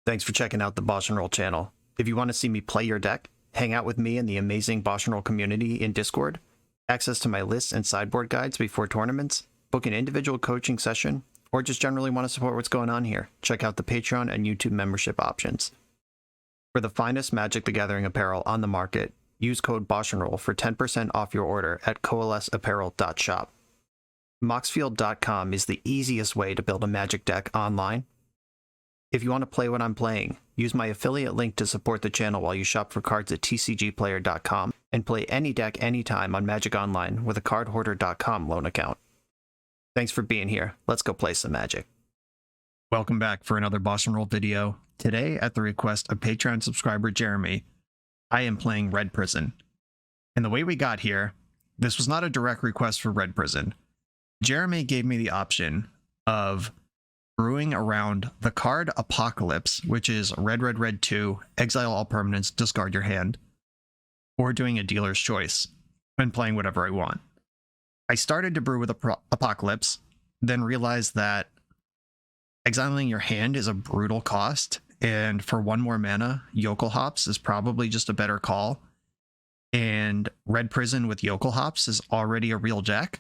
Thanks for checking out the BoshNRoll channel. If you want to see me play your deck, hang out with me in the amazing BoshNRoll community in Discord, access to my lists and sideboard guides before tournaments, book an individual coaching session, or just generally want to support what's going on here, check out the Patreon and YouTube membership options. For the finest Magic the Gathering apparel on the market, use code BoshNRoll for 10% off your order at coalesceapparel.shop. Moxfield.com is the easiest way to build a Magic deck online. If you want to play what I'm playing, use my affiliate link to support the channel while you shop for cards at tcgplayer.com and play any deck anytime on Magic Online with a cardhoarder.com loan account. Thanks for being here. Let's go play some Magic. Welcome back for another BoshNRoll video. Today, at the request of Patreon subscriber Jeremy, I am playing Red Prison. And the way we got here, this was not a direct request for Red Prison. Jeremy gave me the option of brewing around the card Apocalypse, which is red, red, red 2, exile all permanents, discard your hand, or doing a dealer's choice and playing whatever I want. I started to brew with Apocalypse, then realized that exiling your hand is a brutal cost, and for one more mana, Yokel Hops is probably just a better call, and Red Prison with Yokel Hops is already a real deck.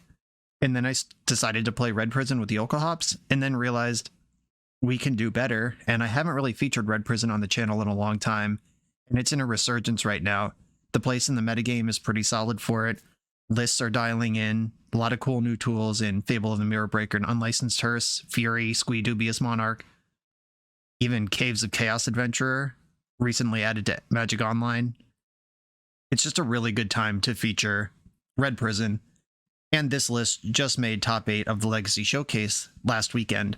And then I decided to play Red Prison with Yokel Hops, and then realized we can do better. And I haven't really featured Red Prison on the channel in a long time, and it's in a resurgence right now. The place in the metagame is pretty solid for it. Lists are dialing in. A lot of cool new tools in Fable of the Mirror Breaker and Unlicensed Hearse, Fury, Squee Dubious Monarch. Even Caves of Chaos Adventurer, recently added to Magic Online. It's just a really good time to feature Red Prison. And this list just made top 8 of the Legacy Showcase last weekend.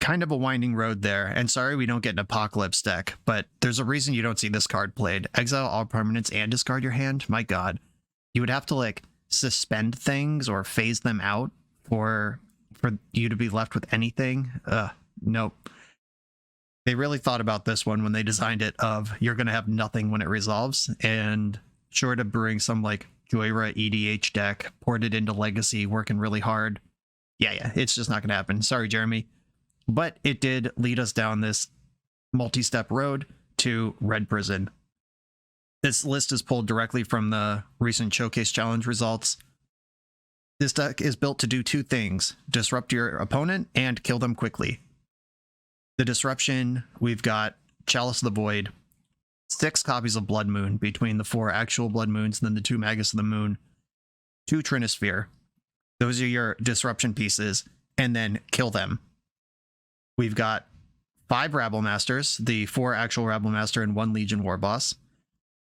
Kind of a winding road there, and sorry we don't get an Apocalypse deck, but there's a reason you don't see this card played. Exile all permanents and discard your hand? My god. You would have to, like, suspend things or phase them out for you to be left with anything. Nope. They really thought about this one when they designed it of you're going to have nothing when it resolves, and short of brewing some, like, Joyra EDH deck, ported into Legacy, working really hard. Yeah, it's just not going to happen. Sorry, Jeremy. But it did lead us down this multi-step road to Red Prison. This list is pulled directly from the recent Showcase Challenge results. This deck is built to do two things: disrupt your opponent and kill them quickly. The disruption, we've got Chalice of the Void, 6 copies of Blood Moon between the 4 actual Blood Moons and then the 2 Magus of the Moon, 2 Trinisphere. Those are your disruption pieces, and then kill them. We've got 5 Rabblemasters, the 4 actual Rabblemaster and 1 Legion War Boss,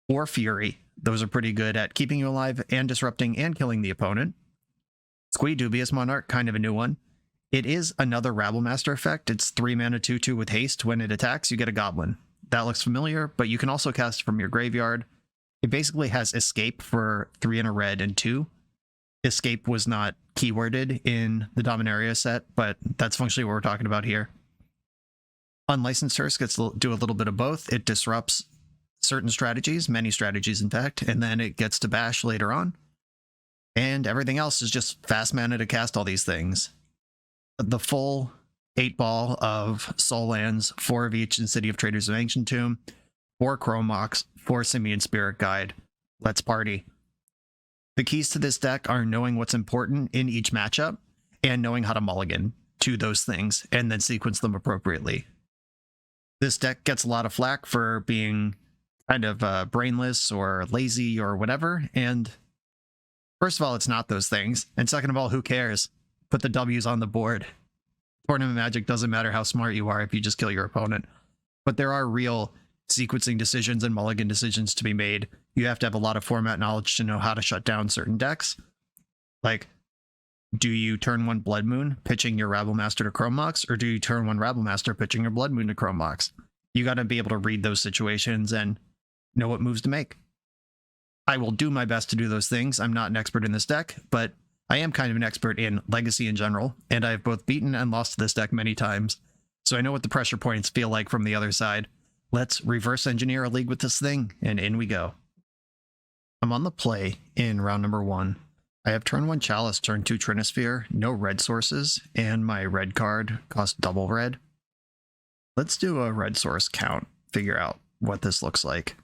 4 Fury. Those are pretty good at keeping you alive and disrupting and killing the opponent. Squee Dubious Monarch, kind of a new one. It is another Rabblemaster effect. It's 3 mana 2/2 with haste. When it attacks, you get a Goblin. That looks familiar, but you can also cast from your graveyard. It basically has Escape for 3 and a red and 2. Escape was not keyworded in the Dominaria set, but that's functionally what we're talking about here. Unlicensed Hearse gets to do a little bit of both. It disrupts certain strategies, many strategies in fact, and then it gets to bash later on. And everything else is just fast mana to cast all these things. The full 8-ball of Soul Lands, 4 of each in City of Traders of Ancient Tomb, 4 Chrome Mox, 4 Simian Spirit Guide. Let's party. The keys to this deck are knowing what's important in each matchup and knowing how to mulligan to those things and then sequence them appropriately. This deck gets a lot of flack for being kind of brainless or lazy or whatever, and first of all, it's not those things, and second of all, who cares? Put the W's on the board. Tournament Magic doesn't matter how smart you are if you just kill your opponent. But there are real sequencing decisions and mulligan decisions to be made. You have to have a lot of format knowledge to know how to shut down certain decks. Like, do you turn 1 Blood Moon, pitching your Rabblemaster to Chrome Mox, or do you turn 1 Rabblemaster, pitching your Blood Moon to Chrome Mox? You got to be able to read those situations and know what moves to make. I will do my best to do those things. I'm not an expert in this deck, but I am kind of an expert in Legacy in general, and I've both beaten and lost to this deck many times, so I know what the pressure points feel like from the other side. Let's reverse engineer a league with this thing, and in we go. I'm on the play in round number 1. I have turn 1 Chalice, turn 2 Trinisphere, no red sources, and my red card costs double red. Let's do a red source count, figure out what this looks like.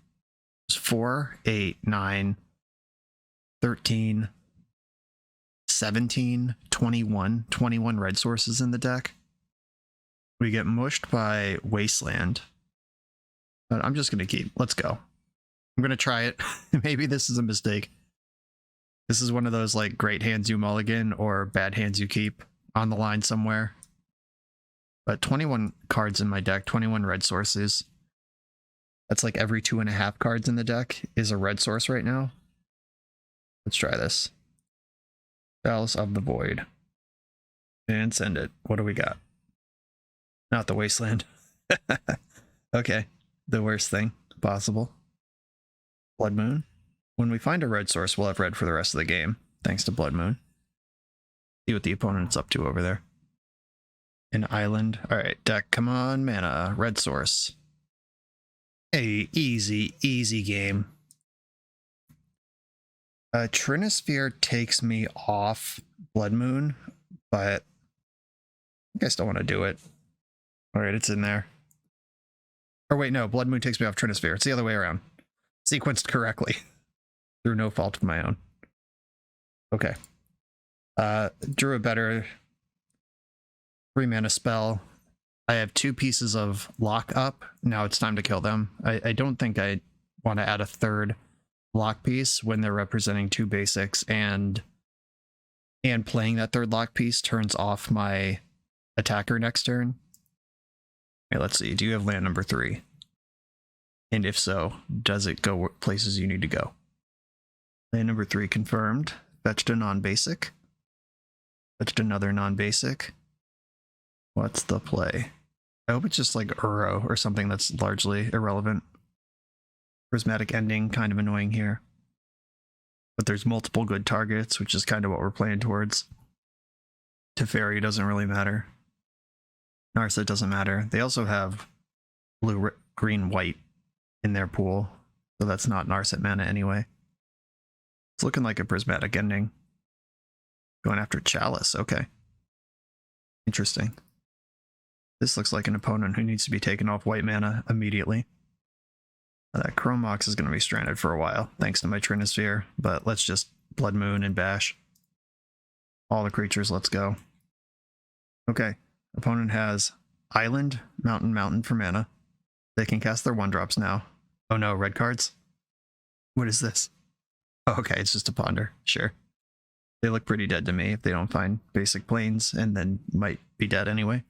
There's 4, 8, 9, 13, 17, 21 red sources in the deck. We get mushed by Wasteland. But I'm just going to keep. Let's go. I'm going to try it. Maybe this is a mistake. This is one of those like great hands you mulligan or bad hands you keep on the line somewhere. But 21 cards in my deck, 21 red sources. That's like every 2.5 cards in the deck is a red source right now. Let's try this. Chalice of the Void. And send it. What do we got? Not the Wasteland. Okay. The worst thing possible. Blood Moon. When we find a red source, we'll have red for the rest of the game, thanks to Blood Moon. See what the opponent's up to over there. An island. Alright, deck, come on, mana. Red source. Hey, easy game. Trinisphere takes me off Blood Moon, but I think I still want to do it. Alright, it's in there. Or wait, no, Blood Moon takes me off Trinisphere. It's the other way around. Sequenced correctly. Through no fault of my own. Okay. Drew a better 3-mana spell. I have 2 pieces of lock up. Now it's time to kill them. I don't think I want to add a 3rd lock piece when they're representing 2 basics, and playing that 3rd lock piece turns off my attacker next turn. Okay, let's see. Do you have land number 3? And if so, does it go places you need to go? Land number 3 confirmed. Fetched a non-basic. Fetched another non-basic. What's the play? I hope it's just like Uro or something that's largely irrelevant. Prismatic Ending, kind of annoying here. But there's multiple good targets, which is kind of what we're playing towards. Teferi doesn't really matter. Narset doesn't matter. They also have blue, green, white in their pool, so that's not Narset mana anyway. It's looking like a Prismatic Ending. Going after Chalice, okay. Interesting. This looks like an opponent who needs to be taken off white mana immediately. That Chrome Mox is going to be stranded for a while, thanks to my Trinisphere, but let's just Blood Moon and bash. All the creatures, let's go. Okay, opponent has Island, Mountain for mana. They can cast their 1-drops now. Oh no, red cards? What is this? Oh, okay, it's just a Ponder, sure. They look pretty dead to me if they don't find basic planes, and then might be dead anyway.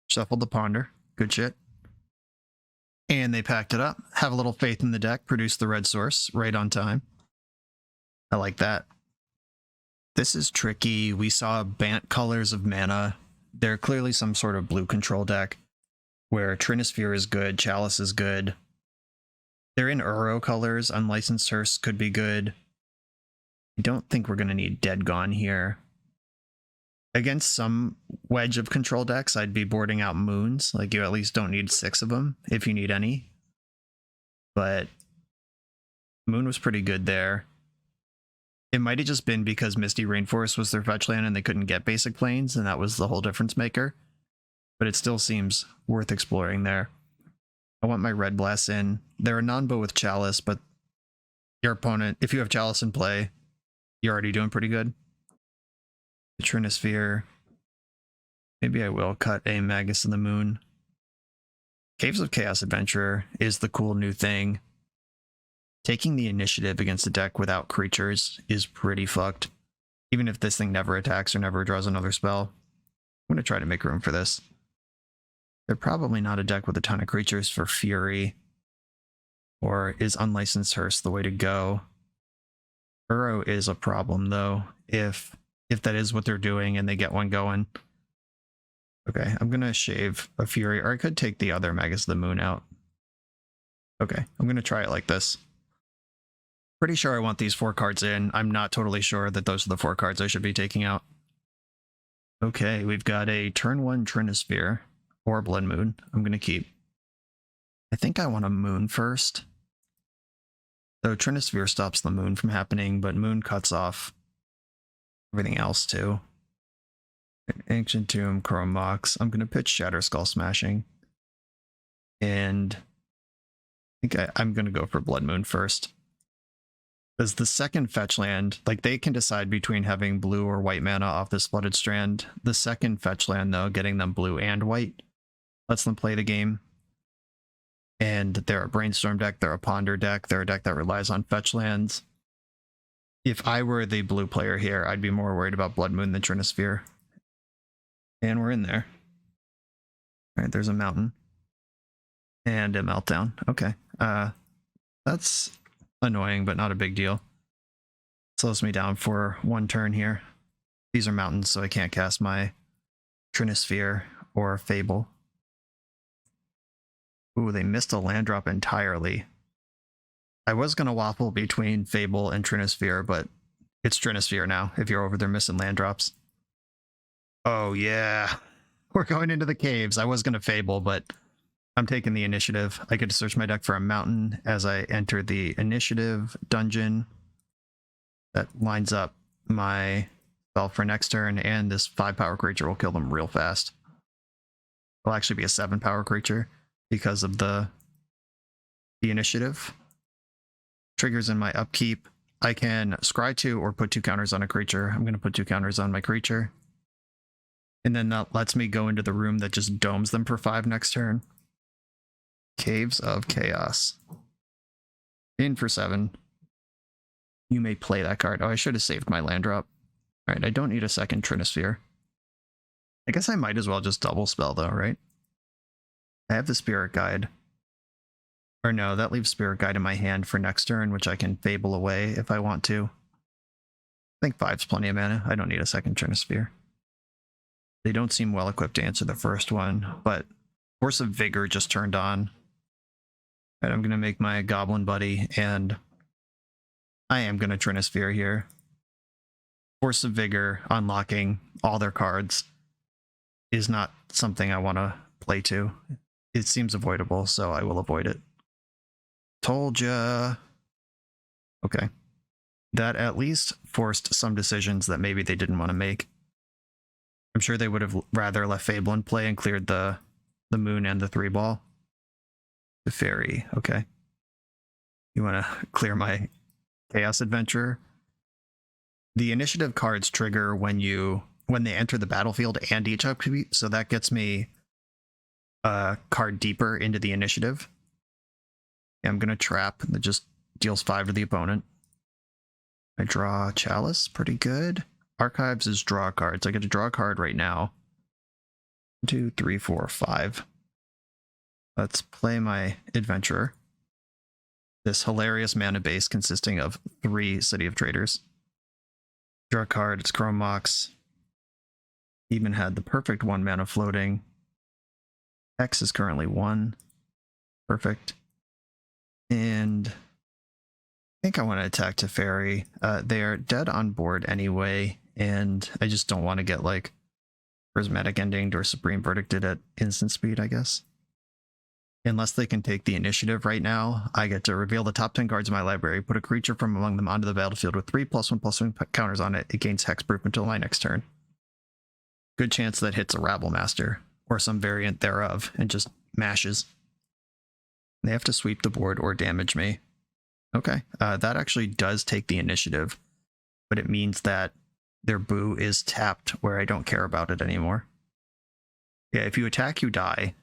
Shuffled the Ponder, good shit. And they packed it up. Have a little faith in the deck, produce the red source right on time. I like that. This is tricky. We saw Bant colors of mana. They're clearly some sort of blue control deck where Trinisphere is good, Chalice is good. They're in Uro colors. Unlicensed Hearse could be good. I don't think we're going to need Dead Gone here. Against some wedge of control decks, I'd be boarding out Moons. Like, you at least don't need 6 of them, if you need any. But Moon was pretty good there. It might have just been because Misty Rainforest was their fetch land and they couldn't get basic planes, and that was the whole difference maker. But it still seems worth exploring there. I want my Red Blast in. They're a non-bow with Chalice, but your opponent, if you have Chalice in play, you're already doing pretty good. The Trinisphere. Maybe I will cut a Magus of the Moon. Caves of Chaos Adventurer is the cool new thing. Taking the initiative against a deck without creatures is pretty fucked. Even if this thing never attacks or never draws another spell. I'm going to try to make room for this. They're probably not a deck with a ton of creatures for Fury. Or is Unlicensed Hearse the way to go? Uro is a problem, though, if that is what they're doing and they get one going. Okay, I'm going to shave a Fury, or I could take the other Magus of the Moon out. Okay, I'm going to try it like this. Pretty sure I want these 4 cards in. I'm not totally sure that those are the 4 cards I should be taking out. Okay, we've got a turn 1 Trinisphere, or Blood Moon. I'm going to keep. I think I want a Moon first. So Trinisphere stops the Moon from happening, but Moon cuts off everything else too. Ancient Tomb, Chrome Mox. I'm going to pitch Shatter Skull Smashing. And I think I'm going to go for Blood Moon first. Because the second fetch land, like they can decide between having blue or white mana off this Flooded Strand. The second fetch land, though, getting them blue and white, lets them play the game. And they're a Brainstorm deck, they're a Ponder deck, they're a deck that relies on fetch lands. If I were the blue player here, I'd be more worried about Blood Moon than Trinisphere. And we're in there. All right, there's a mountain. And a Meltdown. Okay. That's annoying, but not a big deal. Slows me down for one turn here. These are mountains, so I can't cast my Trinisphere or Fable. Ooh, they missed a land drop entirely. I was going to waffle between Fable and Trinisphere, but it's Trinisphere now, if you're over there missing land drops. Oh, yeah. We're going into the caves. I was going to Fable, but I'm taking the initiative. I get to search my deck for a mountain as I enter the initiative dungeon. That lines up my spell for next turn, and this 5-power creature will kill them real fast. It'll actually be a 7-power creature because of the initiative. Triggers in my upkeep. I can scry 2 or put 2 counters on a creature. I'm going to put 2 counters on my creature. And then that lets me go into the room that just domes them for 5 next turn. Caves of Chaos. In for 7. You may play that card. Oh, I should have saved my land drop. Alright, I don't need a second Trinisphere. I guess I might as well just double spell though, right? I have the Spirit Guide. Or no, that leaves Spirit Guide in my hand for next turn, which I can Fable away if I want to. I think 5's plenty of mana. I don't need a second Trinisphere. They don't seem well equipped to answer the first one, but Force of Vigor just turned on. And I'm going to make my Goblin Buddy, and I am going to Trinisphere here. Force of Vigor, unlocking all their cards, is not something I want to play to. It seems avoidable, so I will avoid it. Told ya. Okay. That at least forced some decisions that maybe they didn't want to make. I'm sure they would have rather left Fable in play and cleared the moon and the 3-ball. The fairy, okay. You want to clear my Chaos Adventurer? The initiative cards trigger when they enter the battlefield and each upkeep, so that gets me a card deeper into the initiative. I'm going to trap, that just deals 5 to the opponent. I draw Chalice, pretty good. Archives is draw cards. I get to draw a card right now. 2, 3, 4, 5. Let's play my Adventurer. This hilarious mana base consisting of 3 City of Traders. Draw a card, it's Chrome Mox. Even had the perfect 1 mana floating. X is currently 1. Perfect. And I think I want to attack Teferi. They are dead on board anyway, and I just don't want to get like Prismatic Ending or Supreme Verdicted at instant speed, I guess. Unless they can take the initiative right now, I get to reveal the top 10 cards in my library, put a creature from among them onto the battlefield with 3+1/+1 counters on it. It gains hexproof until my next turn. Good chance that hits a Rabblemaster or some variant thereof and just mashes. They have to sweep the board or damage me. Okay, that actually does take the initiative, but it means that their boo is tapped where I don't care about it anymore. Yeah, if you attack, you die.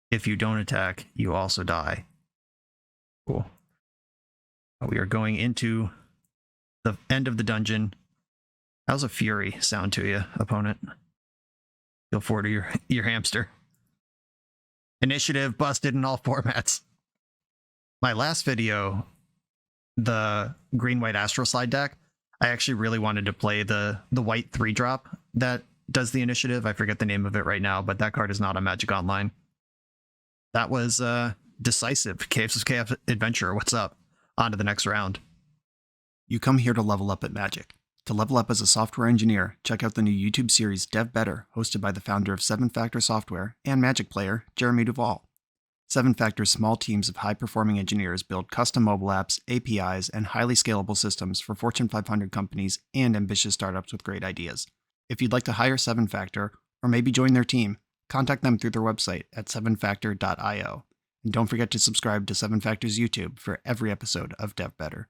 If you don't attack, you also die. Cool. We are going into the end of the dungeon. How's a Fury sound to you, opponent? Feel forward to your hamster. Initiative busted in all formats. My last video, the green-white Astral Slide deck, I actually really wanted to play the white 3-drop that does the initiative. I forget the name of it right now, but that card is not on Magic Online. That was decisive. Caves of Chaos Adventure, what's up? On to the next round. You come here to level up at Magic. To level up as a software engineer, check out the new YouTube series Dev Better, hosted by the founder of 7 Factor Software and Magic player, Jeremy Duvall. 7 Factor's small teams of high-performing engineers build custom mobile apps, APIs, and highly scalable systems for Fortune 500 companies and ambitious startups with great ideas. If you'd like to hire 7 Factor, or maybe join their team, contact them through their website at 7factor.io. And don't forget to subscribe to 7 Factors YouTube for every episode of Dev Better.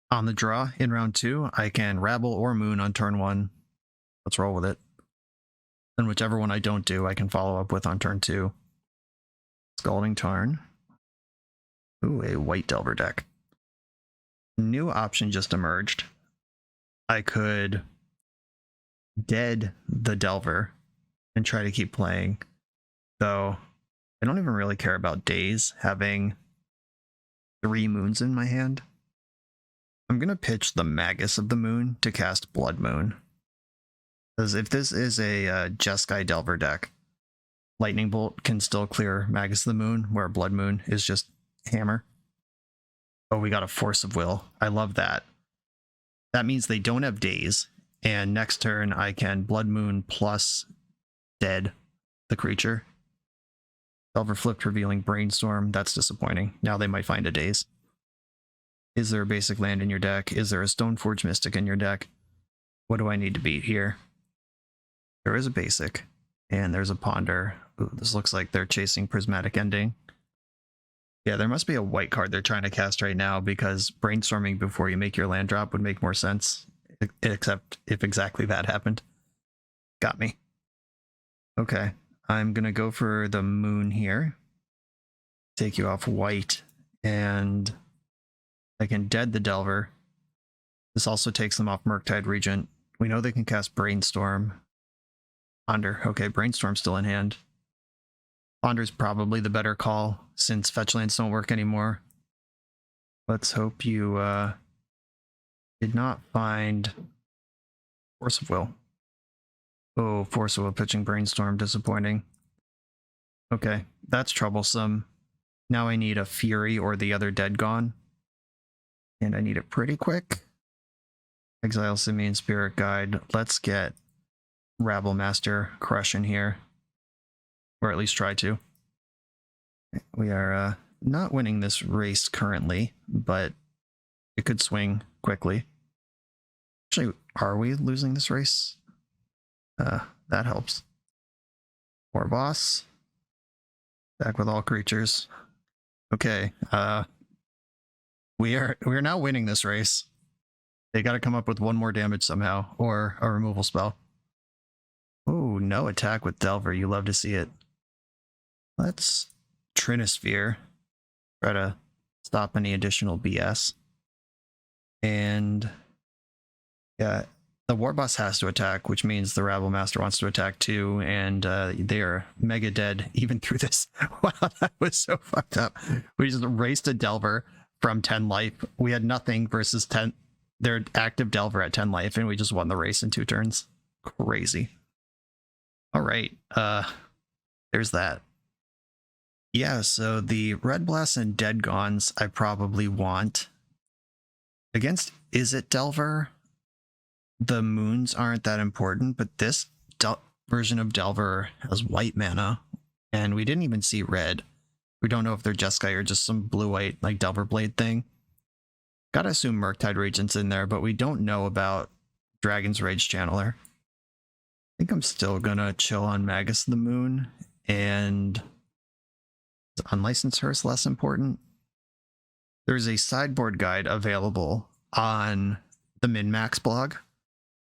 On the draw in round 2, I can Rabble or Moon on turn 1. Let's roll with it. Then whichever one I don't do, I can follow up with on turn 2. Scalding Tarn. Ooh, a white Delver deck. New option just emerged. I could dead the Delver and try to keep playing. Though I don't even really care about days, having 3 moons in my hand. I'm going to pitch the Magus of the Moon to cast Blood Moon. Because if this is a Jeskai Delver deck, Lightning Bolt can still clear Magus of the Moon, where Blood Moon is just hammer. Oh, we got a Force of Will. I love that. That means they don't have days, and next turn I can Blood Moon plus dead the creature. Delver flipped, revealing Brainstorm. That's disappointing. Now they might find a daze. Is there a basic land in your deck? Is there a Stoneforge Mystic in your deck? What do I need to beat here? There is a basic, and there's a Ponder. Ooh, this looks like they're chasing Prismatic Ending. Yeah, there must be a white card they're trying to cast right now, because brainstorming before you make your land drop would make more sense, except if exactly that happened. Got me. Okay, I'm going to go for the Moon here. Take you off white, and I can dead the Delver. This also takes them off Murktide Regent. We know they can cast Brainstorm. Ponder. Okay, Brainstorm's still in hand. Ponder's probably the better call, since fetch lands don't work anymore. Let's hope you did not find Force of Will. Oh, Force of Will pitching Brainstorm, disappointing. Okay, that's troublesome. Now I need a Fury or the other Dead Gone. And I need it pretty quick. Exile Simian Spirit Guide. Let's get Rabblemaster crushing here. Or at least try to. We are not winning this race currently, but it could swing quickly. Actually, are we losing this race? That helps. War boss. Back with all creatures. Okay, we are now winning this race. They got to come up with 1 more damage somehow, or a removal spell. Oh, no attack with Delver. You love to see it. Let's Trinisphere. Try to stop any additional BS. And yeah, the War Boss has to attack, which means the Rabblemaster wants to attack too, and they are mega dead even through this. Wow, that was so fucked up. We just raced a Delver from 10 life. We had nothing versus 10. Their active Delver at 10 life, and we just won the race in 2 turns. Crazy. All right, there's that. Yeah, so the Red Blast and Dead Gones I probably want. Against Izzet Delver, the moons aren't that important, but this version of Delver has white mana, and we didn't even see red. We don't know if they're Jeskai or just some blue-white, like Delver Blade thing. Gotta assume Murktide Regent's in there, but we don't know about Dragon's Rage Channeler. I think I'm still gonna chill on Magus of the Moon, and Unlicensed Hearse less important. There's a sideboard guide available on the MinMax blog,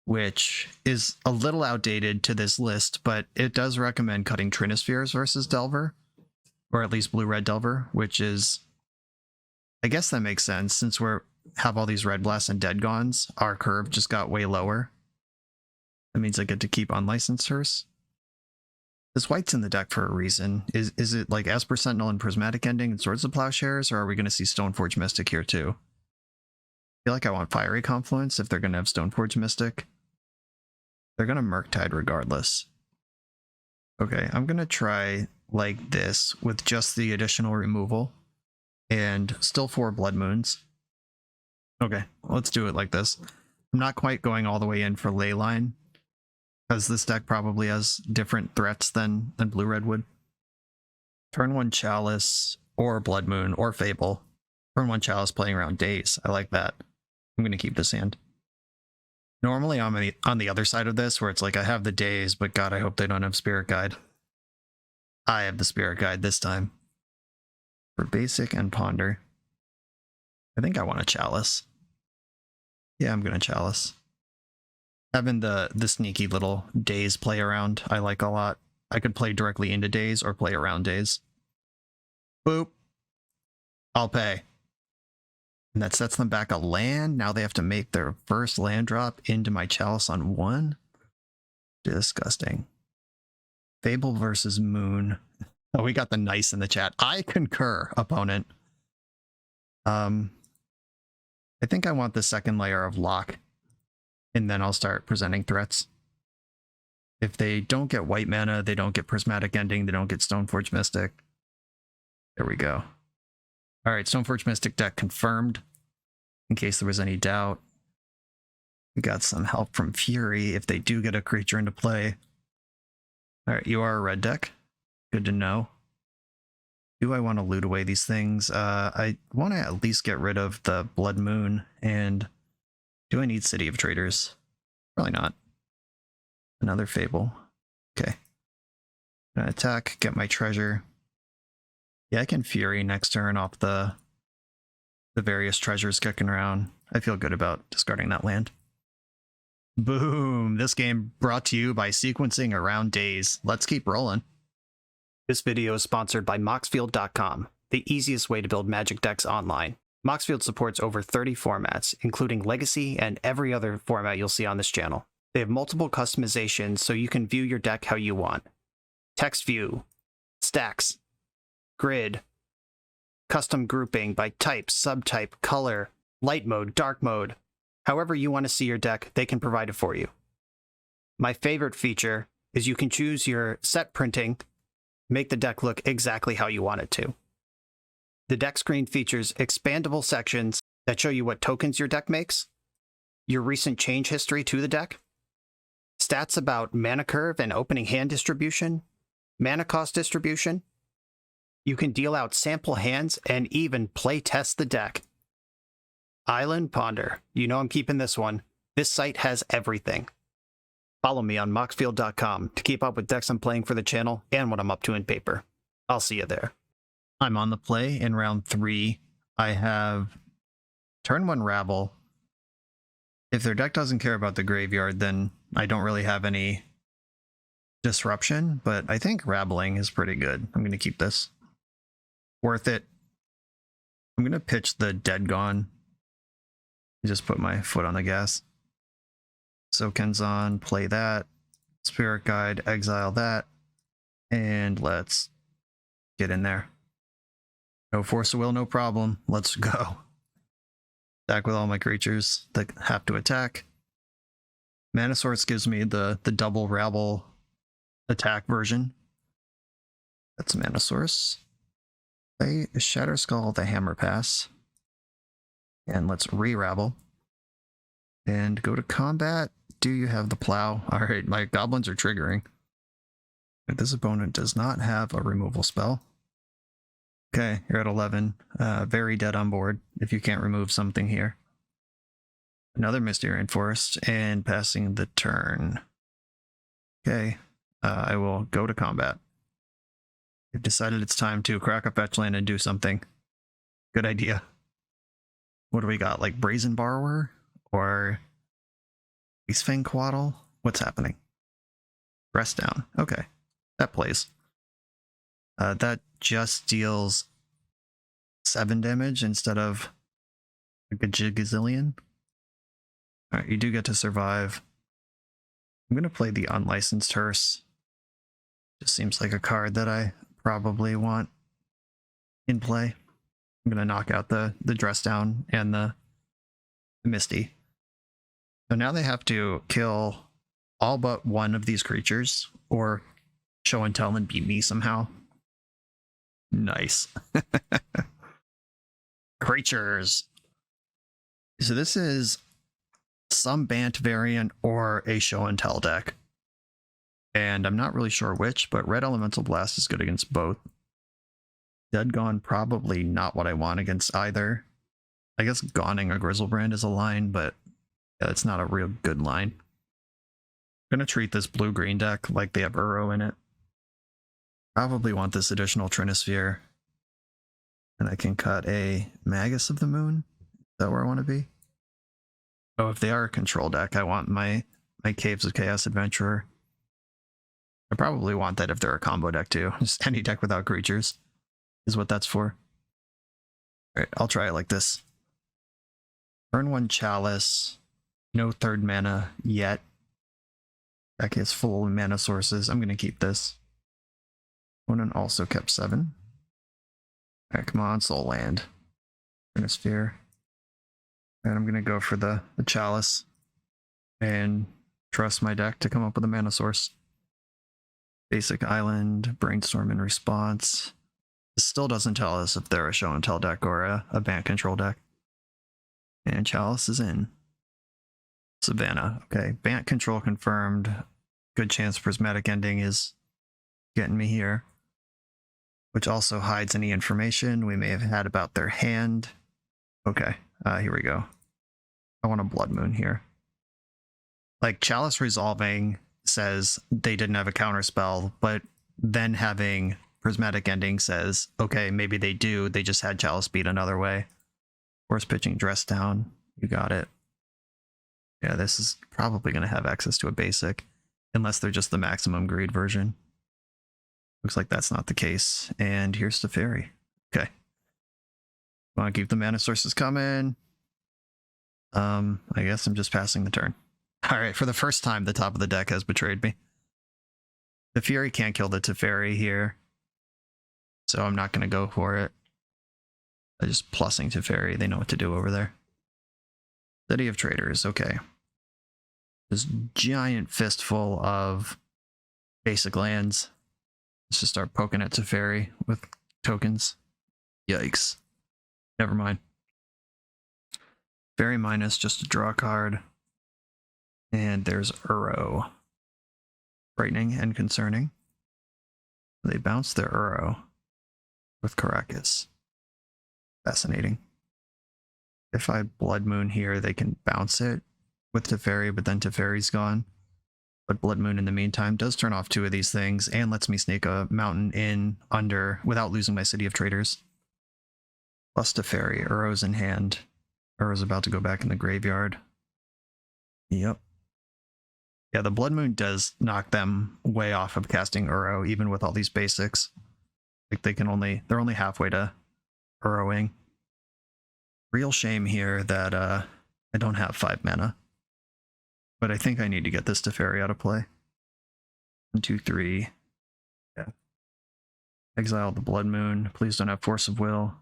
which is a little outdated to this list, but it does recommend cutting Trinispheres versus Delver, or at least blue-red Delver, which is, I guess that makes sense, since we have all these Red Blasts and Dead Gones, our curve just got way lower. That means I get to keep Unlicensed Hearse. This white's in the deck for a reason. Is it like Esper Sentinel and Prismatic Ending and Swords of Plowshares, or are we going to see Stoneforge Mystic here too? I feel like I want Fiery Confluence if they're going to have Stoneforge Mystic. They're going to Murktide regardless. Okay, I'm going to try like this with just the additional removal and still 4 Blood Moons. Okay, let's do it like this. I'm not quite going all the way in for Leyline, because this deck probably has different threats than blue-red would. Turn 1 Chalice, or Blood Moon, or Fable. Turn 1 Chalice playing around days. I like that. I'm going to keep this hand. Normally I'm on the other side of this, where it's like I have the days, but God, I hope they don't have Spirit Guide. I have the Spirit Guide this time. for basic and ponder. I think I want a chalice. Yeah, I'm gonna chalice. Having the sneaky little days play around, I like a lot. I could play directly into days or play around days. Boop. I'll pay. And that sets them back a land. Now they have to make their first land drop into my chalice on 1. Disgusting. Fable versus Moon. Oh, we got the nice in the chat. I concur, opponent. I think I want the second layer of lock, and then I'll start presenting threats. If they don't get white mana, they don't get Prismatic Ending, they don't get Stoneforge Mystic. There we go. All right, Stoneforge Mystic deck confirmed, in case there was any doubt. We got some help from Fury if they do get a creature into play. All right, you are a red deck. Good to know. Do I want to loot away these things? I want to at least get rid of the Blood Moon, and do I need City of Traders? Probably not. Another Fable. Okay. Gonna attack, get my treasure. Yeah, I can Fury next turn off the various treasures kicking around. I feel good about discarding that land. Boom! This game brought to you by sequencing around days. Let's keep rolling. This video is sponsored by Moxfield.com, the easiest way to build Magic decks online. Moxfield supports over 30 formats, including Legacy and every other format you'll see on this channel. They have multiple customizations so you can view your deck how you want. Text view, stacks, grid, custom grouping by type, subtype, color, light mode, dark mode. However you want to see your deck, they can provide it for you. My favorite feature is you can choose your set printing, make the deck look exactly how you want it to. The deck screen features expandable sections that show you what tokens your deck makes, your recent change history to the deck, stats about mana curve and opening hand distribution, mana cost distribution. You can deal out sample hands and even play test the deck. Island Ponder. You know I'm keeping this one. This site has everything. Follow me on Moxfield.com to keep up with decks I'm playing for the channel and what I'm up to in paper. I'll see you there. I'm on the play in round 3. I have turn 1 Rabble. If their deck doesn't care about the graveyard, then I don't really have any disruption, but I think Rabbling is pretty good. I'm going to keep this. Worth it. I'm going to pitch the Dead Gone. Just put my foot on the gas. So Kenzan, play that. Spirit Guide, exile that. And let's get in there. No Force of Will, no problem. Let's go. Attack with all my creatures that have to attack. Mana Source gives me the double Rabble attack version. That's Mana Source. Play Shatter Skull, the Hammer Pass. And let's re-Rabble. And go to combat. Do you have the plow? Alright, my goblins are triggering. This opponent does not have a removal spell. Okay, you're at 11. Very dead on board if you can't remove something here. Another Mysterian Forest, and passing the turn. Okay, I will go to combat. I've decided it's time to crack a fetch land and do something. Good idea. What do we got? Like Brazen Borrower? Or Fang Quaddle? What's happening? Rest down. Okay. That plays. That just deals 7 damage instead of a gazillion. Alright, you do get to survive. I'm going to play the Unlicensed Hearse. Just seems like a card that I probably want in play. I'm going to knock out the Dress Down and the Misty. So now they have to kill all but one of these creatures, or show and tell and beat me somehow. Nice. Creatures. So this is some Bant variant or a show and tell deck. And I'm not really sure which, but Red Elemental Blast is good against both. Dead Gone, probably not what I want against either. I guess Gawning a Grizzlebrand is a line, but yeah, it's not a real good line. I'm going to treat this blue-green deck like they have Uro in it. Probably want this additional Trinisphere. And I can cut a Magus of the Moon. Is that where I want to be? Oh, if they are a control deck, I want my Caves of Chaos Adventurer. I probably want that if they're a combo deck too. Just any deck without creatures is what that's for. Alright, I'll try it like this. Turn 1 Chalice. No third mana yet. Deck is full of mana sources. I'm going to keep this. Opponent also kept 7. Alright, come on, Soul Land. Sphere. And I'm going to go for the Chalice. And trust my deck to come up with a mana source. Basic Island, Brainstorm in response. This still doesn't tell us if they're a show and tell deck or a Bant control deck. And Chalice is in. Savannah. Okay, Bant control confirmed. Good chance Prismatic Ending is getting me here. Which also hides any information we may have had about their hand. Okay, here we go. I want a Blood Moon here. Like, Chalice resolving says they didn't have a counterspell, but then having Prismatic Ending says, okay, maybe they do, they just had Chalice beat another way. Force pitching Dress Down, you got it. Yeah, this is probably going to have access to a basic, unless they're just the maximum greed version. Looks like that's not the case. And here's the Fairy. Okay. Want to keep the mana sources coming? I guess I'm just passing the turn. Alright, for the first time, the top of the deck has betrayed me. The Fury can't kill the Teferi here, so I'm not going to go for it. I'm just plussing Teferi. They know what to do over there. City of Traders, okay. This giant fistful of basic lands. Let's just start poking at Teferi with tokens. Yikes. Never mind. Fairy minus, just to draw a card. And there's Uro. Frightening and concerning. They bounce their Uro with Caracas. Fascinating. If I Blood Moon here, they can bounce it with Teferi, but then Teferi's gone. But Blood Moon in the meantime does turn off 2 of these things and lets me sneak a mountain in under without losing my City of Traders. Plus Teferi, Uro's in hand. Uro's about to go back in the graveyard. Yep. Yeah, the Blood Moon does knock them way off of casting Uro, even with all these basics. Like they're only halfway to Uroing. Real shame here that I don't have 5 mana. But I think I need to get this Teferi out of play. 1, 2, 3. Yeah. Exile the Blood Moon. Please don't have Force of Will.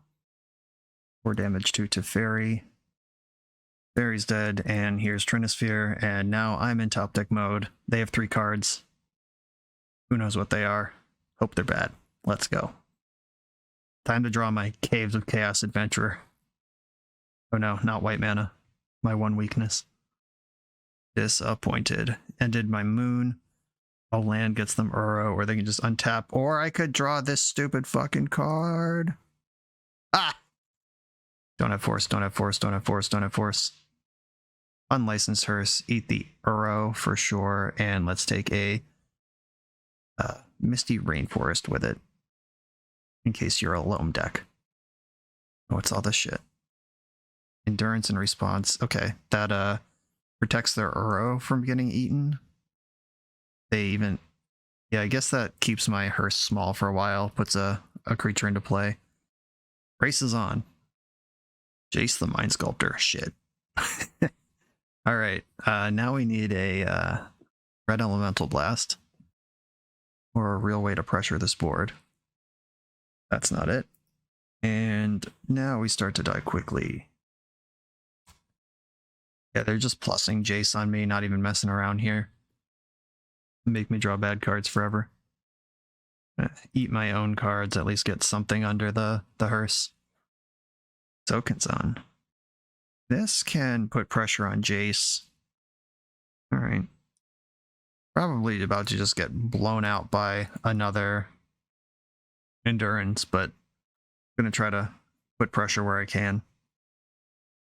4 damage to Teferi. Fairy's dead, and here's Trinisphere, and now I'm in top deck mode. They have 3 cards. Who knows what they are? Hope they're bad. Let's go. Time to draw my Caves of Chaos Adventurer. Oh no, not white mana. My one weakness. Disappointed. Ended my moon. All land gets them Uro, or they can just untap. Or I could draw this stupid fucking card. Ah! Don't have force, don't have force, don't have force, don't have force. Unlicensed Hearse, eat the Uro for sure, and let's take a Misty Rainforest with it. In case you're a loam deck. What's all this shit? Endurance and response. Okay, that protects their Uro from getting eaten. They even... Yeah, I guess that keeps my Hearse small for a while, puts a creature into play. Race is on. Jace the Mind Sculptor. Shit. Alright, now we need a Red Elemental Blast. Or a real way to pressure this board. That's not it. And now we start to die quickly. Yeah, they're just plussing Jace on me, not even messing around here. Make me draw bad cards forever. Eat my own cards, at least get something under the hearse. Tokens on. This can put pressure on Jace. Alright. Probably about to just get blown out by another Endurance, but I'm going to try to put pressure where I can.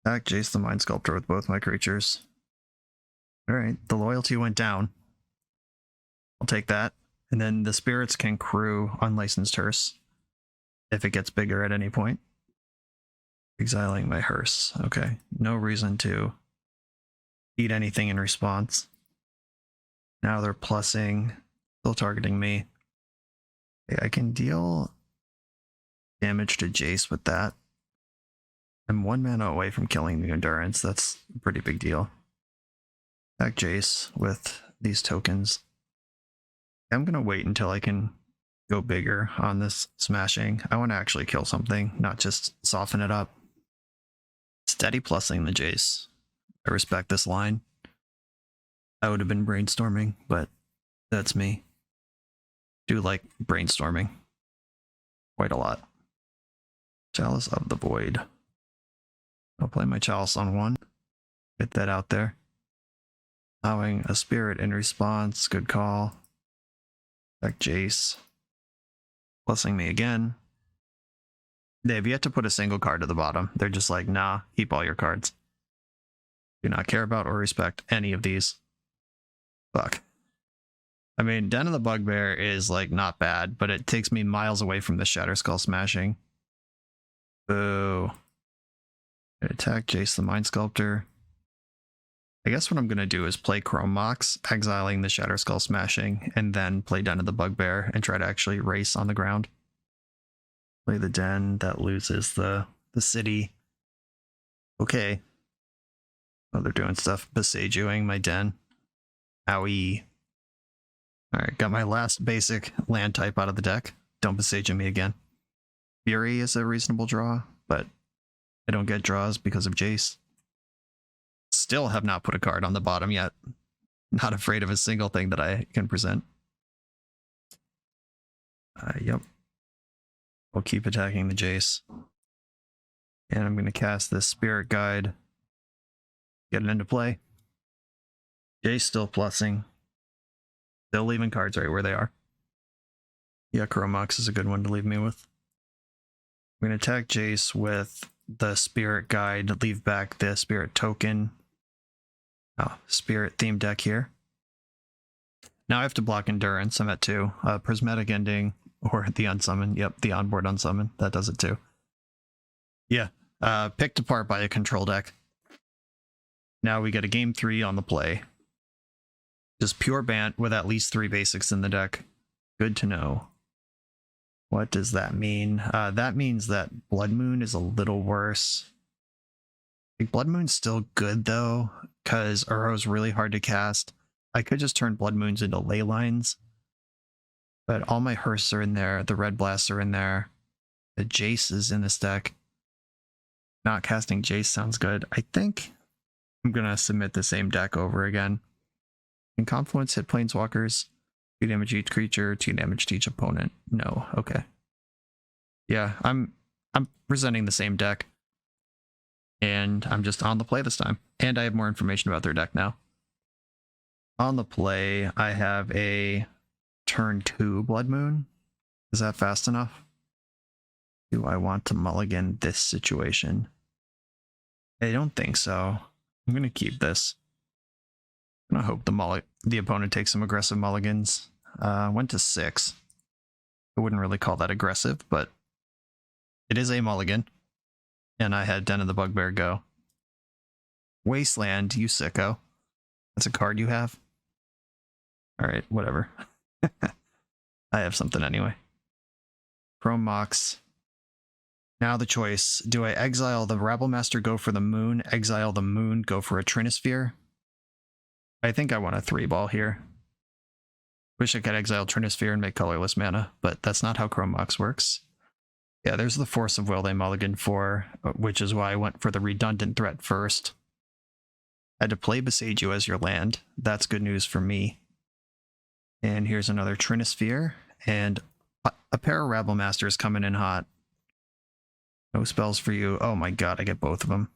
Attack Jace the Mind Sculptor with both my creatures. Alright, the loyalty went down. I'll take that. And then the spirits can crew Unlicensed Hearse if it gets bigger at any point. Exiling my hearse. Okay. No reason to eat anything in response. Now they're plussing. Still targeting me. Okay, I can deal damage to Jace with that. I'm 1 mana away from killing the Endurance. That's a pretty big deal. Attack Jace with these tokens. I'm going to wait until I can go bigger on this smashing. I want to actually kill something, not just soften it up. Steady plussing the Jace. I respect this line. I would have been brainstorming, but that's me. Do like brainstorming quite a lot. Chalice of the Void. I'll play my Chalice on 1. Get that out there. Allowing a Spirit in response. Good call. Back Jace. Plussing me again. They have yet to put a single card to the bottom. They're just like, nah, keep all your cards. Do not care about or respect any of these. Fuck. I mean, Den of the Bugbear is like not bad, but it takes me miles away from the Shatterskull smashing. Boo. Attack Jace the Mind Sculptor. I guess what I'm going to do is play Chrome Mox, exiling the Shatterskull smashing, and then play Den of the Bugbear and try to actually race on the ground. Play the Den, that loses the city. Okay. Oh, they're doing stuff. Besageing my Den. Owie. Alright, got my last basic land type out of the deck. Don't besage me again. Fury is a reasonable draw, but I don't get draws because of Jace. Still have not put a card on the bottom yet. Not afraid of a single thing that I can present. Yep. We'll keep attacking the Jace. And I'm going to cast this Spirit Guide. Get it into play. Jace still plussing. Still leaving cards right where they are. Yeah, Chromox is a good one to leave me with. I'm going to attack Jace with the Spirit Guide. Leave back the Spirit Token. Oh, Spirit themed deck here. Now I have to block Endurance. I'm at 2. Prismatic Ending or the Unsummon. Yep, the onboard Unsummon. That does it too. Yeah, picked apart by a control deck. Now we get a game 3 on the play. Just pure Bant with at least 3 basics in the deck. Good to know. What does that mean? That means that Blood Moon is a little worse. I think Blood Moon's still good though, because Uro's really hard to cast. I could just turn Blood Moons into ley lines. But all my Hearths are in there, the Red Blasts are in there. The Jace is in this deck. Not casting Jace sounds good. I think I'm gonna submit the same deck over again. Can Confluence hit Planeswalkers? 2 damage each creature, 2 damage to each opponent. No, okay. Yeah, I'm presenting the same deck. And I'm just on the play this time. And I have more information about their deck now. On the play, I have a turn 2 Blood Moon. Is that fast enough? Do I want to mulligan this situation? I don't think so. I'm going to keep this. I'm going to hope the opponent takes some aggressive mulligans. Went to 6. I wouldn't really call that aggressive, but it is a mulligan. And I had Den of the Bugbear go. Wasteland, you sicko. That's a card you have? Alright, whatever. I have something anyway. Chrome Mox. Now the choice. Do I exile the Rabblemaster, go for the moon, exile the moon, go for a Trinisphere? I think I want a 3-ball here. Wish I could exile Trinisphere and make colorless mana, but that's not how Chrome Mox works. Yeah, there's the Force of Will they mulliganed for, which is why I went for the redundant threat first. I had to play Besage You as your land. That's good news for me. And here's another Trinisphere, and a pair of Rabblемasters coming in hot. No spells for you. Oh my god, I get both of them.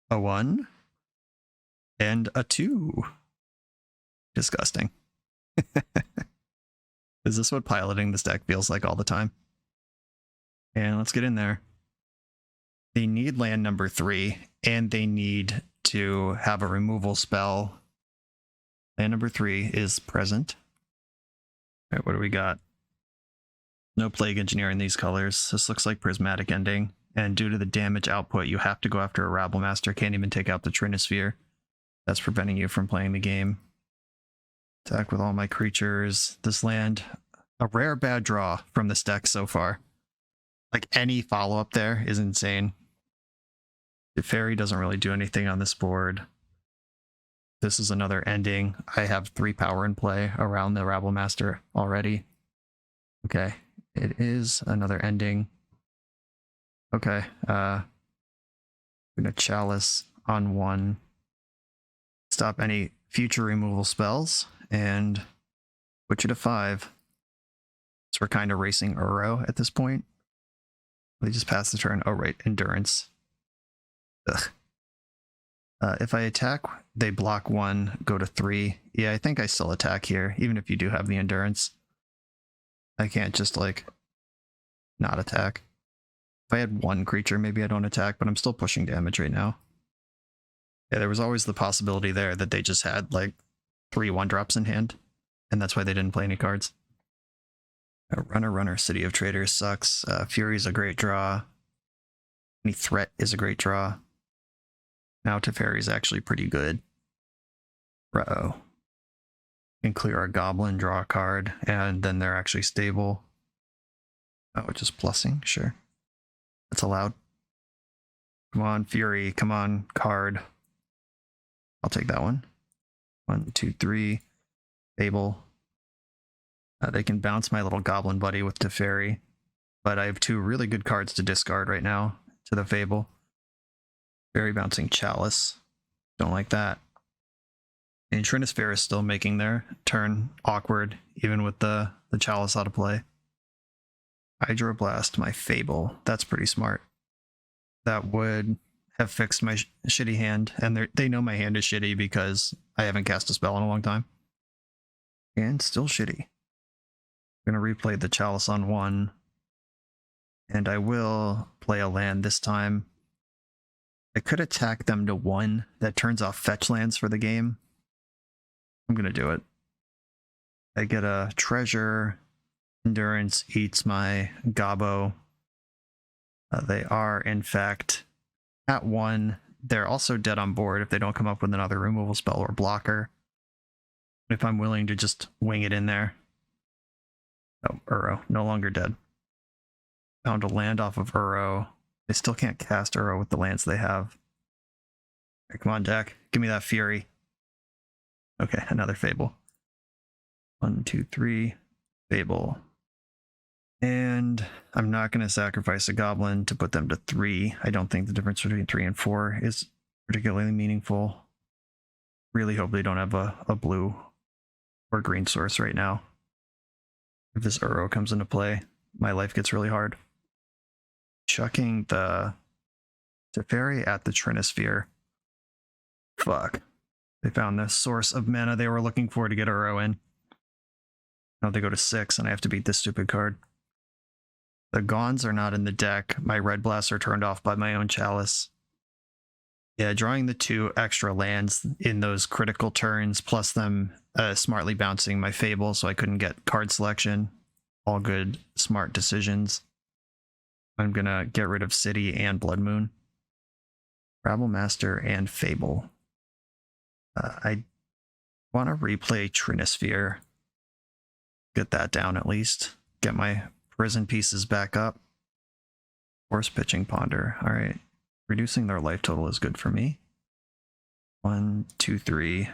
A 1 and a 2. Disgusting. Is this what piloting this deck feels like all the time? And let's get in there. They need land number 3, and they need to have a removal spell. Land number 3 is present. All right, what do we got? No Plague Engineer in these colors. This looks like Prismatic Ending. And due to the damage output, you have to go after a Rabblemaster. Can't even take out the Trinisphere. That's preventing you from playing the game. Attack with all my creatures. This land, a rare bad draw from this deck so far. Like, any follow-up there is insane. The Fairy doesn't really do anything on this board. This is another ending. I have 3 power in play around the Rabblemaster already. Okay, it is another ending. Okay, I'm gonna Chalice on 1. Stop any future removal spells, and switch it to 5. So we're kind of racing Uro at this point. They just passed the turn. Oh, right, Endurance. Ugh. If I attack, they block 1, go to 3. Yeah, I think I still attack here, even if you do have the Endurance. I can't just, like, not attack. If I had 1 creature, maybe I don't attack, but I'm still pushing damage right now. Yeah, there was always the possibility there that they just had, like, 3 1-drops in hand, and that's why they didn't play any cards. Runner, City of Traders sucks. Fury's a great draw. Any threat is a great draw. Now Teferi's actually pretty good. Uh-oh. Can clear a goblin, draw a card, and then they're actually stable. Oh, just plussing? Sure. That's allowed. Come on, Fury. Come on, card. I'll take that one. 1, 2, 3. Fable. They can bounce my little goblin buddy with Teferi, but I have 2 really good cards to discard right now to the Fable. Fairy bouncing Chalice. Don't like that. And Trinisphere is still making their turn awkward, even with the Chalice out of play. Hydroblast my Fable. That's pretty smart. That would have fixed my shitty hand, and they know my hand is shitty because I haven't cast a spell in a long time. And still shitty. I'm going to replay the Chalice on 1, and I will play a land this time. I could attack them to 1. That turns off fetch lands for the game. I'm going to do it. I get a treasure. Endurance eats my Gobbo. They are, in fact, at 1. They're also dead on board if they don't come up with another removal spell or blocker. If I'm willing to just wing it in there. Oh, Uro, no longer dead. Found a land off of Uro. They still can't cast Uro with the lands they have. Right, come on, deck. Give me that Fury. Okay, another Fable. 1, 2, 3. Fable. And I'm not going to sacrifice a Goblin to put them to 3. I don't think the difference between 3 and 4 is particularly meaningful. Really hope they don't have a blue or green source right now. If this Uro comes into play, my life gets really hard. Chucking the Teferi at the Trinisphere. Fuck. They found the source of mana they were looking for to get Uro in. Now they go to 6, and I have to beat this stupid card. The Gauns are not in the deck. My Red Blasts are turned off by my own Chalice. Yeah, drawing the 2 extra lands in those critical turns, plus them smartly bouncing my Fable so I couldn't get card selection. All good, smart decisions. I'm going to get rid of City and Blood Moon. Rabblemaster and Fable. I want to replay Trinisphere. Get that down at least. Get my prison pieces back up. Force pitching Ponder. All right. Reducing their life total is good for me. 1, 2, 3.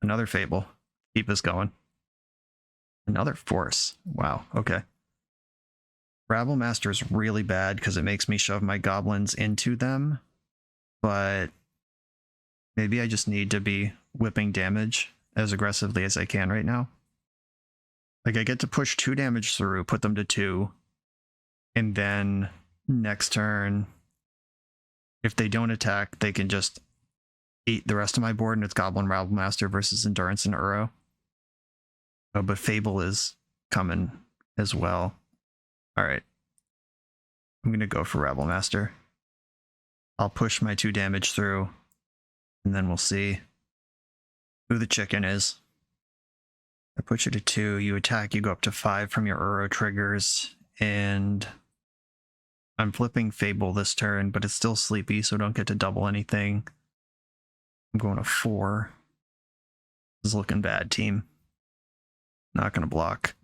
Another Fable. Keep us going. Another Force. Wow. Okay. Rabblemaster is really bad because it makes me shove my goblins into them. But maybe I just need to be whipping damage as aggressively as I can right now. Like, I get to push 2 damage through, put them to 2. And then next turn, if they don't attack, they can just eat the rest of my board, and it's Goblin Rabblemaster versus Endurance and Uro. Oh, but Fable is coming as well. All right. I'm going to go for Rabblemaster. I'll push my 2 damage through, and then we'll see who the chicken is. I put you to 2, you attack, you go up to 5 from your Uro triggers, and I'm flipping Fable this turn, but it's still sleepy, so don't get to double anything. I'm going to 4. This is looking bad, team. Not going to block.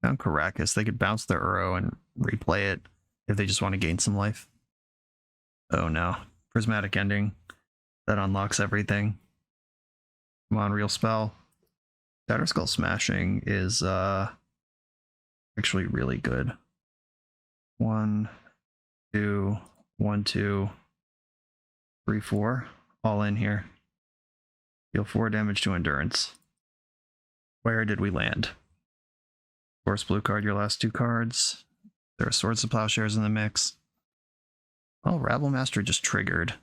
Found Caracas. They could bounce their Uro and replay it if they just want to gain some life. Oh no. Prismatic Ending. That unlocks everything. Come on, real spell. Shatter Skull Smashing is actually really good. 1, 2, 1, 2, 3, 4. All in here. Deal 4 damage to Endurance. Where did we land? Force blue card your last 2 cards. There are Swords of Plowshares in the mix. Oh, Rabblemaster just triggered.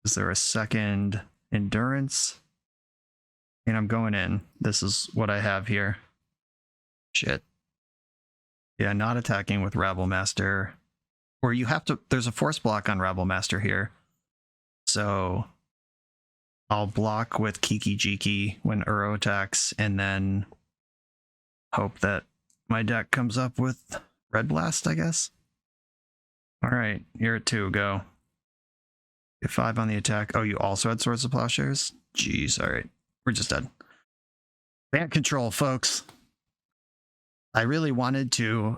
Is there a second Endurance? And I'm going in. This is what I have here. Shit. Yeah, not attacking with Rabblemaster. Or you have to... There's a force block on Rabblemaster here. So I'll block with Kiki Jiki when Uro attacks, and then hope that my deck comes up with Red Blast, I guess. Alright, you're at 2, go. Get 5 on the attack. Oh, you also had Swords of Plowshares? Jeez, alright. We're just dead. Band control, folks. I really wanted to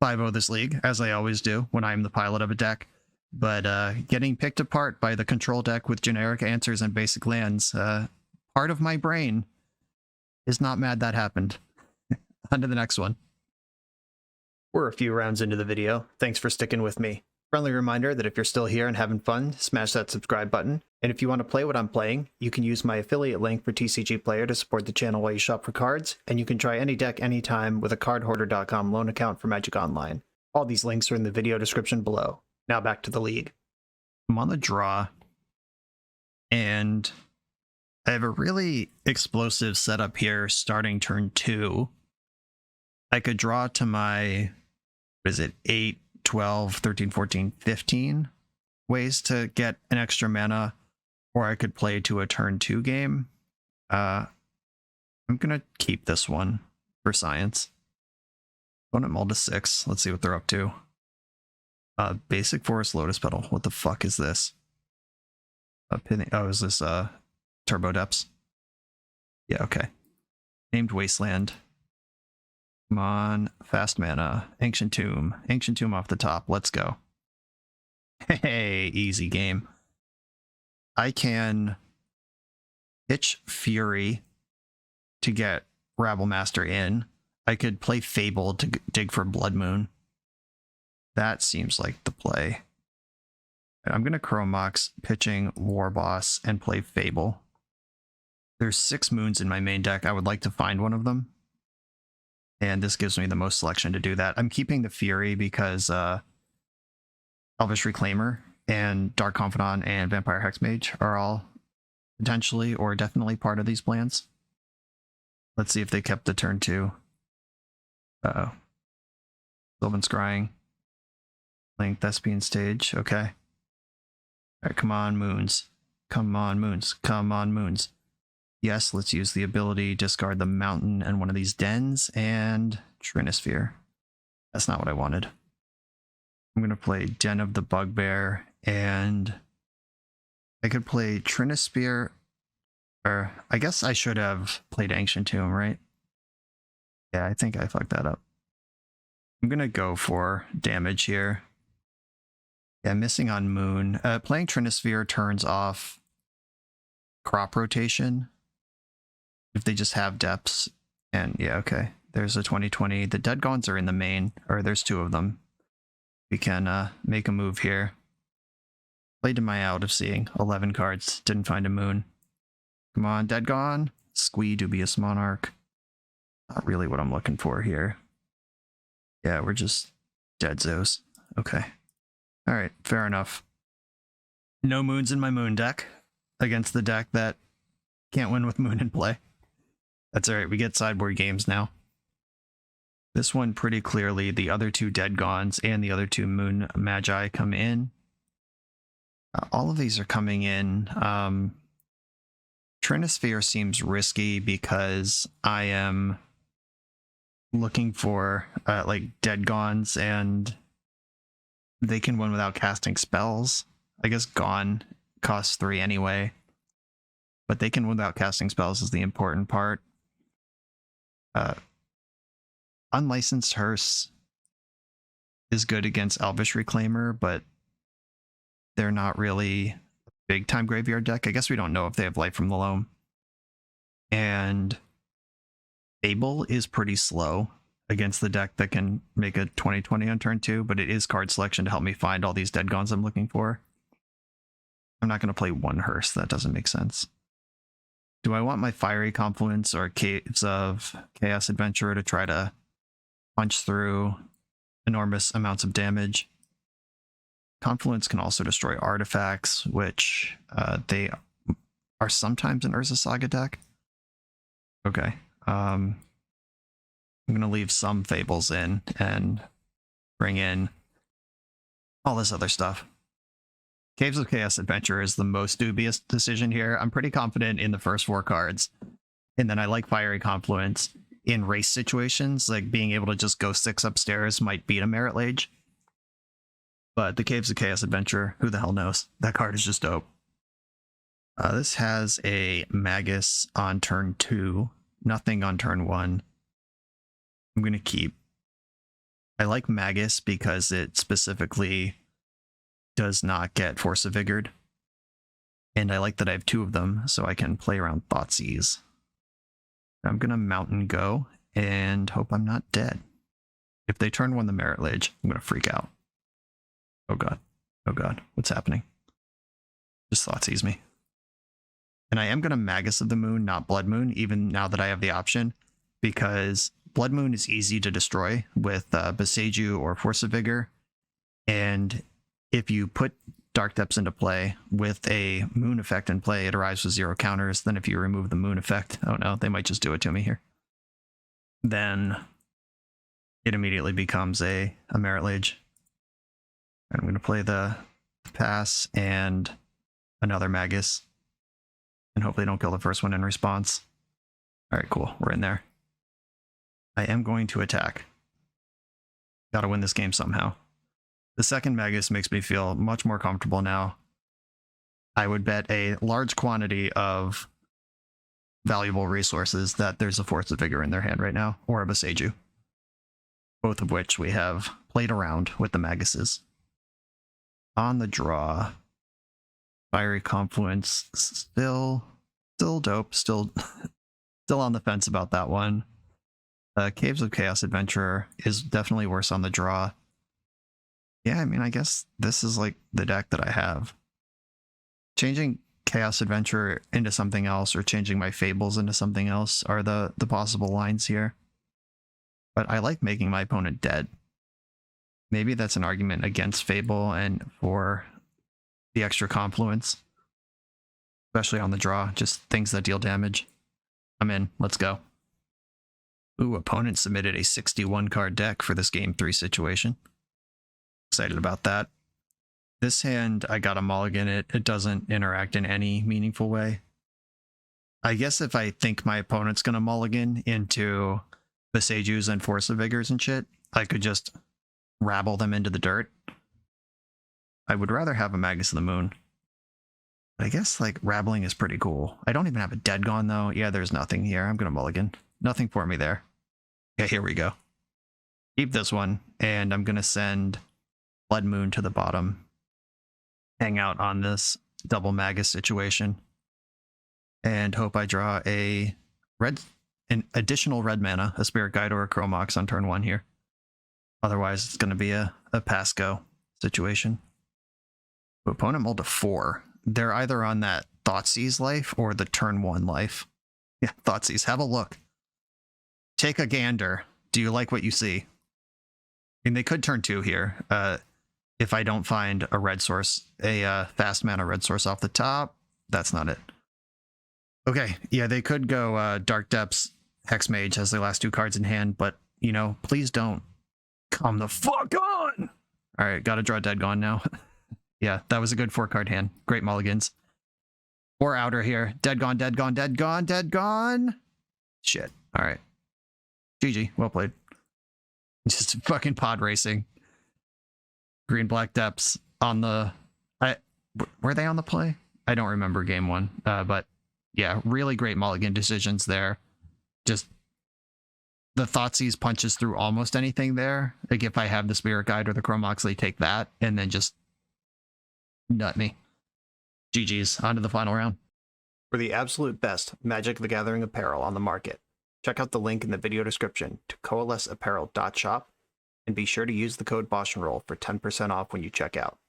5-0 this league, as I always do when I'm the pilot of a deck. But getting picked apart by the control deck with generic answers and basic lands, part of my brain is not mad that happened. On to the next one. We're a few rounds into the video. Thanks for sticking with me. Friendly reminder that if you're still here and having fun, smash that subscribe button. And if you want to play what I'm playing, you can use my affiliate link for TCG Player to support the channel while you shop for cards, and you can try any deck anytime with a cardhoarder.com loan account for Magic Online. All these links are in the video description below. Now back to the league. I'm on the draw, and I have a really explosive setup here starting turn 2. I could draw to my, what is it, 8, 12, 13, 14, 15 ways to get an extra mana, or I could play to a turn 2 game. I'm going to keep this one for science. Opponent mull to 6. Let's see what they're up to. Basic Forest Lotus Petal. What the fuck is this? Oh, is this Turbo Depths? Yeah, okay. Named Wasteland. Come on, fast mana. Ancient Tomb. Ancient Tomb off the top. Let's go. Hey, easy game. I can pitch Fury to get Rabblemaster in. I could play Fable to dig for Blood Moon. That seems like the play. I'm going to Chromox, pitching War Boss, and play Fable. There's 6 moons in my main deck. I would like to find one of them. And this gives me the most selection to do that. I'm keeping the Fury because Elvish Reclaimer and Dark Confidant and Vampire Hexmage are all potentially or definitely part of these plans. Let's see if they kept the turn 2. Uh-oh. Sylvan Scrying. Link Thespian Stage. Okay. Alright, come on, moons. Come on, moons. Come on, moons. Yes, let's use the ability, discard the mountain and one of these dens, and Trinisphere. That's not what I wanted. I'm going to play Den of the Bugbear, and I could play Trinisphere, or I guess I should have played Ancient Tomb, right? Yeah, I think I fucked that up. I'm going to go for damage here. Yeah, missing on Moon. Playing Trinisphere turns off crop rotation if they just have depths. And yeah, okay. There's a 2020. The Dead Gods are in the main, or there's 2 of them. We can make a move here. Played to my out of seeing 11 cards. Didn't find a moon. Come on, Dead Gone. Squee Dubious Monarch. Not really what I'm looking for here. Yeah, we're just dead Zos. Okay. Alright, fair enough. No moons in my moon deck against the deck that can't win with moon in play. That's alright, we get sideboard games now. This one pretty clearly, the other 2 Dead Gods and the other 2 Moon Magi come in. All of these are coming in. Trinisphere seems risky because I am looking for like Dead Gons, and they can win without casting spells. I guess Gone costs 3 anyway, but they can win without casting spells is the important part. Unlicensed Hearse is good against Elvish Reclaimer, but they're not really a big time graveyard deck. I guess we don't know if they have Light from the Loam. And Fable is pretty slow against the deck that can make a 20/20 on turn 2, but it is card selection to help me find all these Dead Gons I'm looking for. I'm not going to play one Hearse. That doesn't make sense. Do I want my Fiery Confluence or Caves of Chaos Adventurer to try to punch through enormous amounts of damage? Confluence can also destroy artifacts, which they are sometimes an Urza Saga deck. Okay. I'm going to leave some Fables in and bring in all this other stuff. Caves of Chaos Adventure is the most dubious decision here. I'm pretty confident in the first 4 cards. And then I like Fiery Confluence in race situations, like being able to just go 6 upstairs might beat a Merit Lage. But the Caves of Chaos Adventure, who the hell knows? That card is just dope. This has a Magus on turn 2, nothing on turn 1. I'm going to keep. I like Magus because it specifically does not get Force of Vigored. And I like that I have 2 of them, so I can play around Thoughtseize. I'm going to Mountain Go and hope I'm not dead. If they turn 1 the Merit Lage, I'm going to freak out. Oh god. Oh god. What's happening? Just Thoughtseize me. And I am going to Magus of the Moon, not Blood Moon, even now that I have the option, because Blood Moon is easy to destroy with Boseiju or Force of Vigor. And if you put Dark Depths into play with a Moon effect in play, it arrives with 0 counters. Then if you remove the Moon effect, oh no, they might just do it to me here. Then it immediately becomes a Merit Lage. I'm going to play the pass and another Magus. And hopefully don't kill the first one in response. Alright, cool. We're in there. I am going to attack. Gotta win this game somehow. The second Magus makes me feel much more comfortable now. I would bet a large quantity of valuable resources that there's a Force of Vigor in their hand right now, or a Boseiju. Both of which we have played around with the Maguses. On the draw, Fiery Confluence, still dope, still on the fence about that one. Caves of Chaos Adventurer is definitely worse on the draw. Yeah, I mean, I guess this is like the deck that I have. Changing Chaos Adventurer into something else or changing my Fables into something else are the possible lines here. But I like making my opponent dead. Maybe that's an argument against Fable and for the extra Confluence. Especially on the draw, just things that deal damage. I'm in, let's go. Ooh, opponent submitted a 61 card deck for this game 3 situation. Excited about that. This hand, I got a mulligan. It doesn't interact in any meaningful way. I guess if I think my opponent's going to mulligan into Boseijus and Force of Vigors and shit, I could just rabble them into the dirt. I would rather have a Magus of the Moon. But I guess, like, rabbling is pretty cool. I don't even have a Dead Gone, though. Yeah, there's nothing here. I'm going to mulligan. Nothing for me there. Yeah, here we go. Keep this one, and I'm going to send Blood Moon to the bottom. Hang out on this double Magus situation. And hope I draw an additional red mana, a Spirit Guide or a Chromox on turn 1 here. Otherwise, it's going to be a pass-go situation. Opponent mulled to 4. They're either on that Thoughtseize life or the turn 1 life. Yeah, Thoughtseize, have a look. Take a gander. Do you like what you see? I mean, they could turn 2 here. If I don't find a red source, a fast mana red source off the top, that's not it. Okay, yeah, they could go Dark Depths, Hexmage has their last 2 cards in hand, but, you know, please don't. Come the fuck on! Alright, gotta draw Dead Gone now. Yeah, that was a good 4-card hand. Great mulligans. 4 outer here. Dead Gone, Dead Gone, Dead Gone, Dead Gone! Shit. Alright. GG. Well played. Just fucking pod racing. Green Black Depths on the... were they on the play? I don't remember game one. But yeah, really great mulligan decisions there. Just the Thoughtseize punches through almost anything there. Like if I have the Spirit Guide or the Chrome Moxley, take that and then just nut me. GG's, on to the final round. For the absolute best Magic the Gathering apparel on the market, check out the link in the video description to coalesceapparel.shop and be sure to use the code BoshNRoll for 10% off when you check out.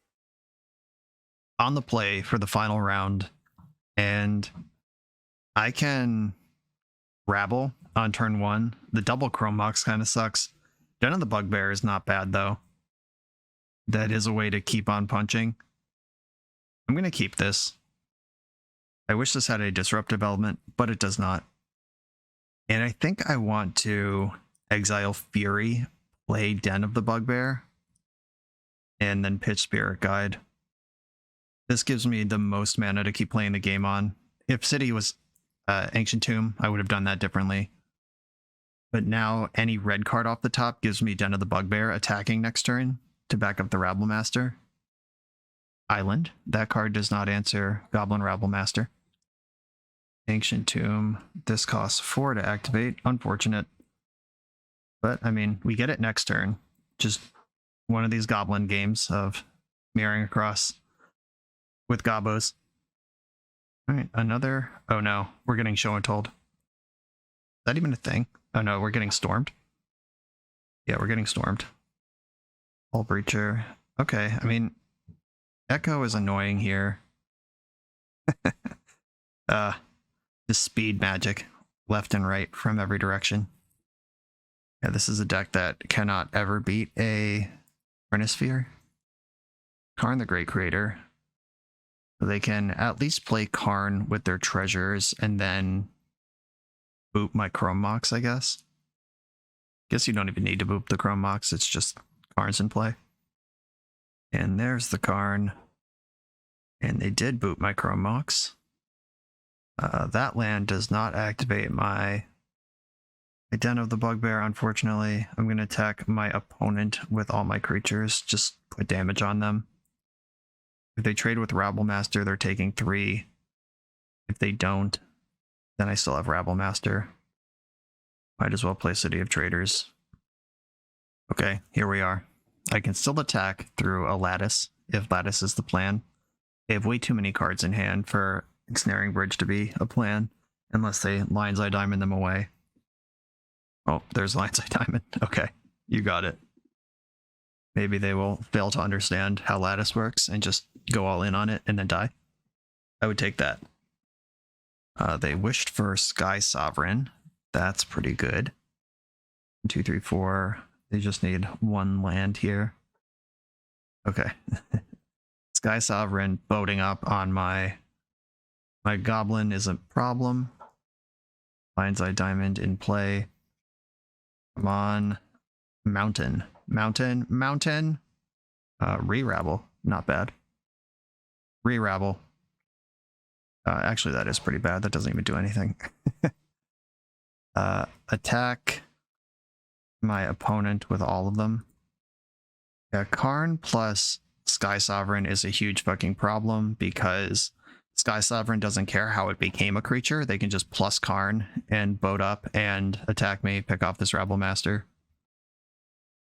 On the play for the final round, and I can Rabble on turn 1. The double Chrome Mox kind of sucks. Den of the Bugbear is not bad though. That is a way to keep on punching. I'm going to keep this. I wish this had a disruptive element, but it does not. And I think I want to exile Fury, play Den of the Bugbear, and then pitch Spirit Guide. This gives me the most mana to keep playing the game on. If City was Ancient Tomb, I would have done that differently. But now any red card off the top gives me Den of the Bugbear attacking next turn to back up the Rabblemaster. Island. That card does not answer Goblin Rabblemaster. Ancient Tomb. This costs 4 to activate. Unfortunate. But, I mean, we get it next turn. Just one of these Goblin games of mirroring across with Gobos. Alright, another... Oh no, we're getting Show and Told. Is that even a thing? Oh no, we're getting Stormed. Yeah, we're getting Stormed. Hull Breacher. Okay, I mean... Echo is annoying here. Just speed magic left and right from every direction. Yeah, this is a deck that cannot ever beat a Chronosphere. Karn the Great Creator. They can at least play Karn with their treasures and then boop my Chrome Mox, I guess. Guess you don't even need to boop the Chrome Mox, it's just Karn's in play. And there's the Karn. And they did boot my Chrome Mox. That land does not activate my Den of the Bugbear, unfortunately. I'm going to attack my opponent with all my creatures, just put damage on them. If they trade with Rabblemaster, they're taking 3. If they don't, then I still have Rabblemaster. Might as well play City of Traders. Okay, here we are. I can still attack through a Lattice, if Lattice is the plan. They have way too many cards in hand for Ensnaring Bridge to be a plan, unless they Lion's Eye Diamond them away. Oh, there's Lion's Eye Diamond. Okay, you got it. Maybe they will fail to understand how Lattice works and just go all in on it and then die. I would take that. They wished for Sky Sovereign. That's pretty good. 1, 2, 3, 4. They just need 1 land here. Okay. Sky Sovereign boating up on my Goblin is a problem. Lion's Eye Diamond in play. Come on. Mountain. Re-Rabble. Not bad. Re-Rabble. Actually, that is pretty bad. That doesn't even do anything. Attack my opponent with all of them. Yeah, Karn plus Sky Sovereign is a huge fucking problem because Sky Sovereign doesn't care how it became a creature. They can just plus Karn and boat up and attack me, pick off this Rabblemaster.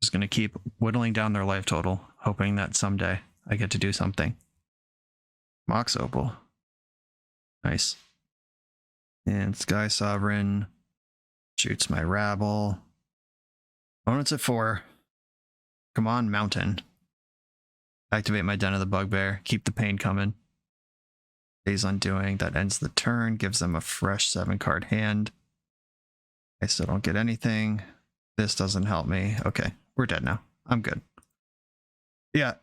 Just gonna keep whittling down their life total, hoping that someday I get to do something. Mox Opal. Nice. And Sky Sovereign shoots my Rabble. Opponent's at 4. Come on, Mountain. Activate my Den of the Bugbear. Keep the pain coming. Phase Undoing. That ends the turn. Gives them a fresh 7-card hand. I still don't get anything. This doesn't help me. Okay, we're dead now. I'm good. Yeah.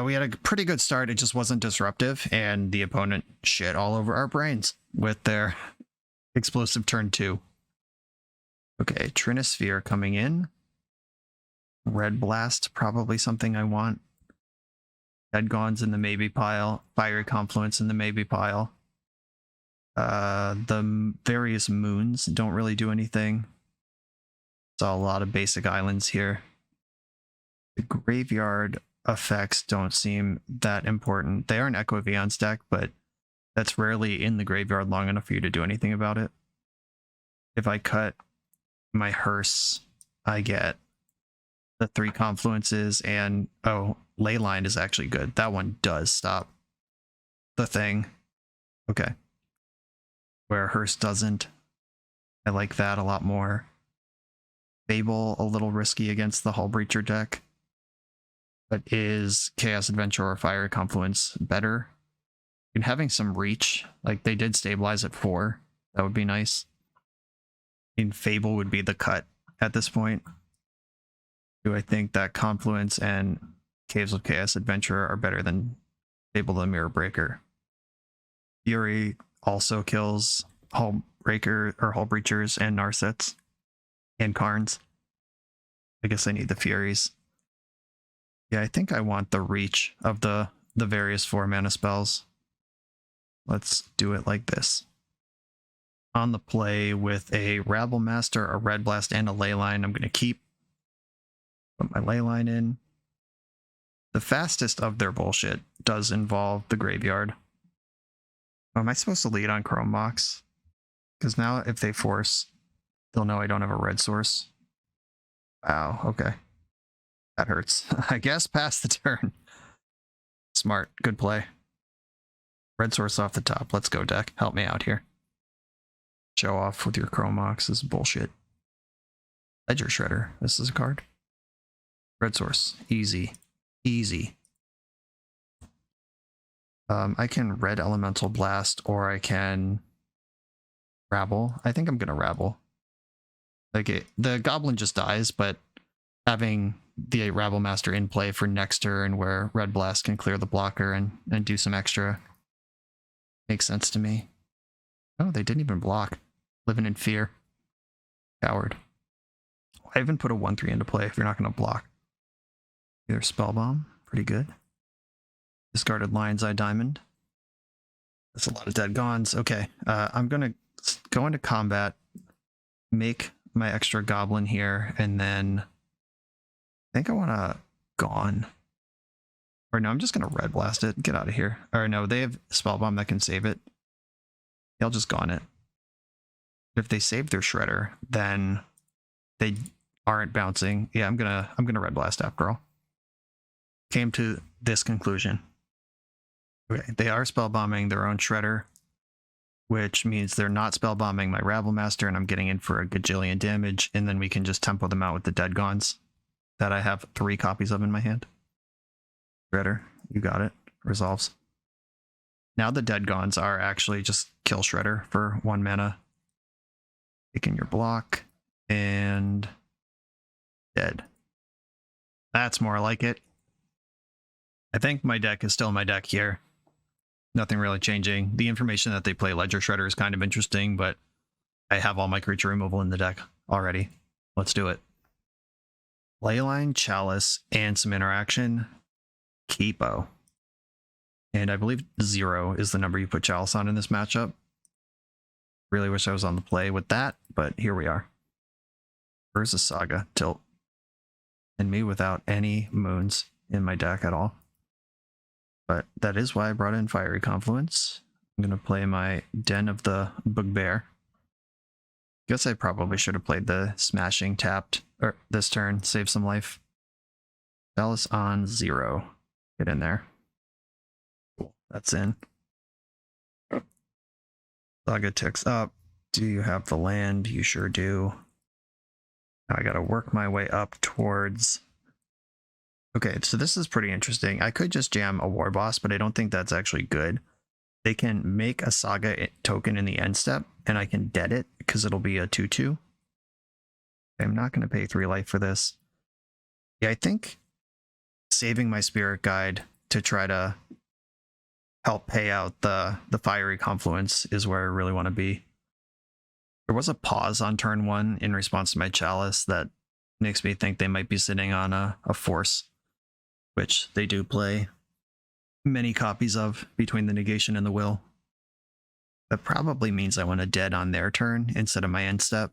We had a pretty good start. It just wasn't disruptive, and the opponent shit all over our brains with their explosive turn 2. Okay, Trinisphere coming in. Red Blast, probably something I want. Deadgon's in the maybe pile. Fiery Confluence in the maybe pile. The various moons don't really do anything. Saw a lot of basic islands here. The graveyard effects don't seem that important. They are an Echo of Aeons deck, but that's rarely in the graveyard long enough for you to do anything about it. If I cut my hearse, I get the 3 confluences, and oh, Leyline is actually good. That one does stop the thing. Okay. Where hearse doesn't. I like that a lot more. Fable, a little risky against the Hull Breacher deck. But is Chaos Adventure or Fire Confluence better? And having some reach, like they did stabilize at 4, that would be nice. In Fable would be the cut at this point. Do I think that Confluence and Caves of Chaos Adventure are better than Fable the Mirror Breaker? Fury also kills Hull Breaker or Hull Breachers and Narsets and Karns. I guess I need the Furies. Yeah, I think I want the reach of the various 4 mana spells. Let's do it like this. On the play with a Rabblemaster, a Red Blast, and a Leyline, I'm going to put my Leyline in. The fastest of their bullshit does involve the graveyard. Am I supposed to lead on Chrome Mox? Because now if they force, they'll know I don't have a red source. Wow, okay. That hurts. I guess pass the turn. Smart, good play. Red source off the top. Let's go, deck. Help me out here. Show off with your Chrome Mox. This is bullshit. Ledger Shredder. This is a card. Red source. Easy. Easy. I can Red Elemental Blast, or I can Rabble. I think I'm gonna Rabble. Like the Goblin just dies, but having the Rabblemaster in play for next turn where Red Blast can clear the blocker and do some extra makes sense to me. Oh, they didn't even block. Living in fear. Coward. I even put a 1/3 into play if you're not going to block. Either Spellbomb. Pretty good. Discarded Lion's Eye Diamond. That's a lot of dead gons. Okay, I'm going to go into combat, make my extra Goblin here, and then I think I want to Gone. Or no, I'm just going to Red Blast it. Get out of here. Or no, they have Spellbomb that can save it. I'll just Gone it. If they save their Shredder, then they aren't bouncing. Yeah, I'm gonna Red Blast after all. Came to this conclusion. Okay, they are spellbombing their own Shredder, which means they're not spellbombing my Rabblemaster, and I'm getting in for a gajillion damage, and then we can just tempo them out with the Dead Gons that I have 3 copies of in my hand. Shredder, you got it. Resolves. Now the Dead Gons are actually just kill Shredder for 1 mana. Taking your block, and dead. That's more like it. I think my deck is still my deck here. Nothing really changing. The information that they play Ledger Shredder is kind of interesting, but I have all my creature removal in the deck already. Let's do it. Leyline, Chalice, and some interaction. Keepo. And I believe 0 is the number you put Chalice on in this matchup. Really wish I was on the play with that, but here we are. Where's a Saga? Tilt. And me without any moons in my deck at all. But that is why I brought in Fiery Confluence. I'm going to play my Den of the Bugbear. Guess I probably should have played the Smashing tapped or this turn, save some life. Chalice on 0. Get in there. Cool. That's in. Saga ticks up. Do you have the land? You sure do. Now I gotta work my way up towards... Okay, so this is pretty interesting. I could just jam a War Boss, but I don't think that's actually good. They can make a Saga token in the end step, and I can dead it, because it'll be a 2/2. I'm not going to pay 3 life for this. Yeah, I think saving my Spirit Guide to try to help pay out the Fiery Confluence is where I really want to be. There was a pause on turn 1 in response to my Chalice that makes me think they might be sitting on a Force, which they do play many copies of between the Negation and the Will. That probably means I want to dead on their turn instead of my end step.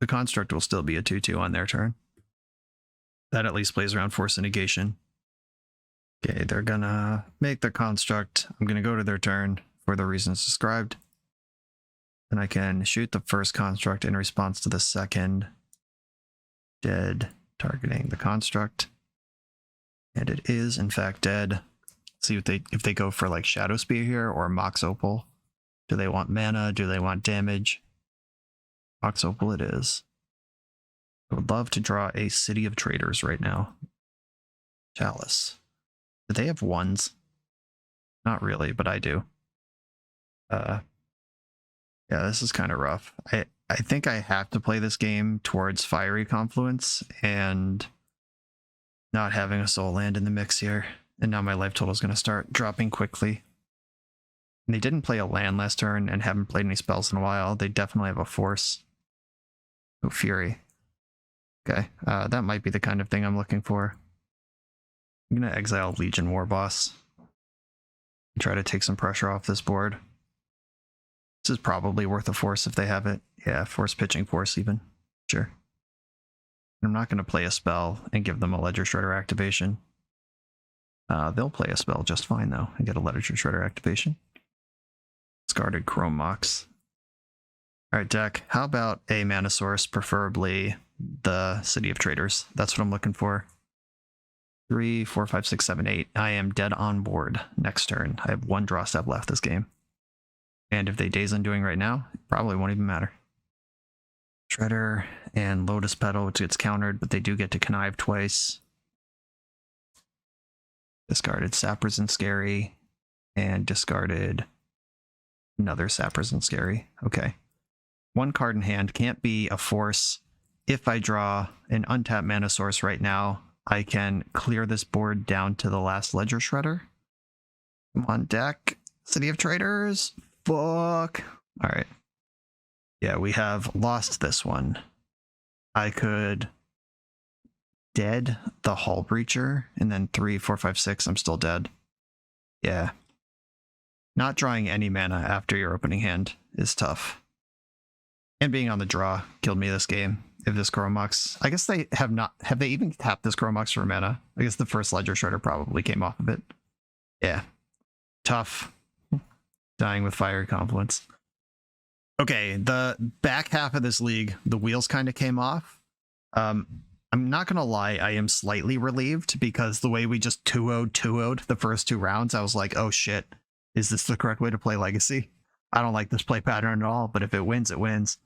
The Construct will still be a 2/2 on their turn. That at least plays around Force and Negation. Okay, they're gonna make their Construct. I'm gonna go to their turn for the reasons described. And I can shoot the first Construct in response to the second. Dead, targeting the Construct. And it is, in fact, dead. See if they go for like Shadow Spear here or Mox Opal. Do they want mana? Do they want damage? Mox Opal it is. I would love to draw a City of Traders right now. Chalice. Do they have ones? Not really, but I do. Yeah, this is kind of rough. I think I have to play this game towards Fiery Confluence and not having a soul land in the mix here. And now my life total is going to start dropping quickly. And they didn't play a land last turn and haven't played any spells in a while. They definitely have a force. Oh, Fury. Okay, that might be the kind of thing I'm looking for. I'm going to exile Legion War Boss. Try to take some pressure off this board. This is probably worth a force if they have it. Yeah, force pitching force even. Sure. I'm not going to play a spell and give them a Ledger Shredder activation. They'll play a spell just fine though and get a Ledger Shredder activation. Discarded Chrome Mox. Alright, deck. How about a mana source, preferably the City of Traders? That's what I'm looking for. 3, 4, 5, 6, 7, 8. I am dead on board next turn. I have 1 draw step left this game. And if they Daze Undoing right now, it probably won't even matter. Shredder and Lotus Petal, which gets countered, but they do get to connive twice. Discarded Sappers and Scary, and discarded another Sappers and Scary. Okay. 1 card in hand can't be a force. If I draw an untapped mana source right now, I can clear this board down to the last Ledger Shredder. Come on, deck. City of Traders. Fuck. Alright. Yeah, we have lost this one. I could dead the Hull Breacher, and then 3, 4, 5, 6, I'm still dead. Yeah. Not drawing any mana after your opening hand is tough. And being on the draw killed me this game. If this Chromox, I guess they have not, have they even tapped this Chromox for mana? I guess the first Ledger Shredder probably came off of it. Yeah. Tough. Dying with Fiery Confluence. Okay, the back half of this league, the wheels kind of came off. I'm not going to lie, I am slightly relieved because the way we just 2-0'd the first 2 rounds, I was like, oh shit, is this the correct way to play Legacy? I don't like this play pattern at all, but if it wins, it wins.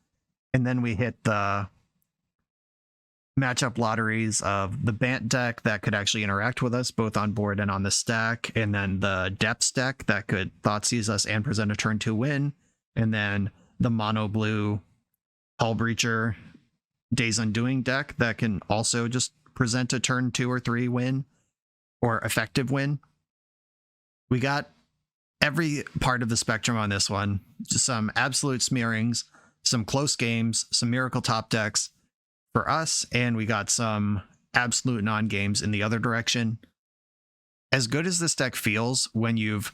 And then we hit the matchup lotteries of the Bant deck that could actually interact with us both on board and on the stack, and then the Depths deck that could Thoughtseize us and present a turn 2 win, and then the mono blue Hull Breacher Daze Undoing deck that can also just present a turn 2 or 3 win or effective win. We got every part of the spectrum on this one. Just some absolute smearings, some close games, some miracle top decks for us, and we got some absolute non-games in the other direction. As good as this deck feels when you've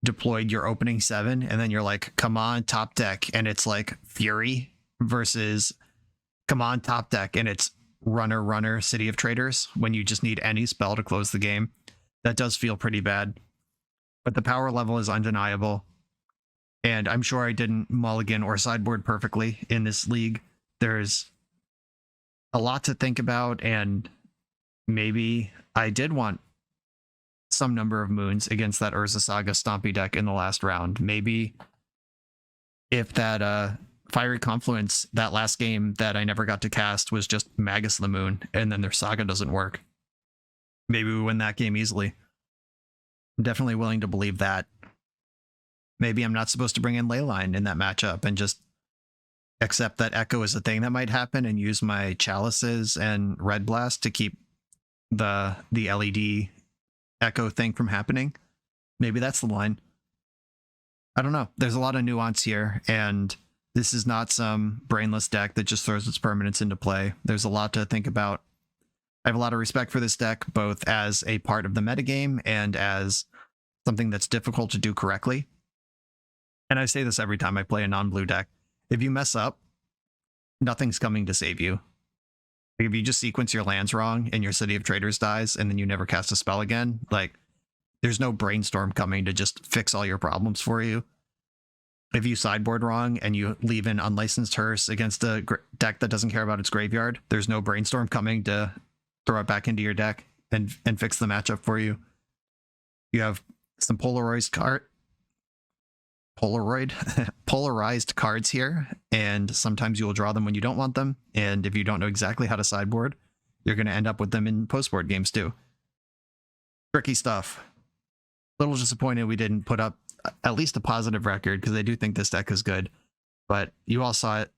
deployed your opening 7 and then you're like, come on, top deck, and it's like Fury versus come on, top deck, and it's runner, City of Traders when you just need any spell to close the game. That does feel pretty bad. But the power level is undeniable. And I'm sure I didn't mulligan or sideboard perfectly in this league. There's a lot to think about, and maybe I did want some number of moons against that Urza Saga Stompy deck in the last round. Maybe if that Fiery Confluence, that last game that I never got to cast, was just Magus the Moon, and then their Saga doesn't work. Maybe we win that game easily. I'm definitely willing to believe that. Maybe I'm not supposed to bring in Leyline in that matchup and just accept that Echo is a thing that might happen and use my Chalices and Red Blast to keep the LED Echo thing from happening. Maybe that's the line. I don't know. There's a lot of nuance here, and this is not some brainless deck that just throws its permanents into play. There's a lot to think about. I have a lot of respect for this deck, both as a part of the metagame and as something that's difficult to do correctly. And I say this every time I play a non-blue deck. If you mess up, nothing's coming to save you. Like if you just sequence your lands wrong and your City of Traders dies and then you never cast a spell again, like there's no brainstorm coming to just fix all your problems for you. If you sideboard wrong and you leave an unlicensed hearse against a deck that doesn't care about its graveyard, there's no brainstorm coming to throw it back into your deck and fix the matchup for you. You have some polarized cards here, and sometimes you will draw them when you don't want them, and if you don't know exactly how to sideboard, you're going to end up with them in post-board games too. Tricky stuff. Little disappointed we didn't put up at least a positive record, because I do think this deck is good, but you all saw it.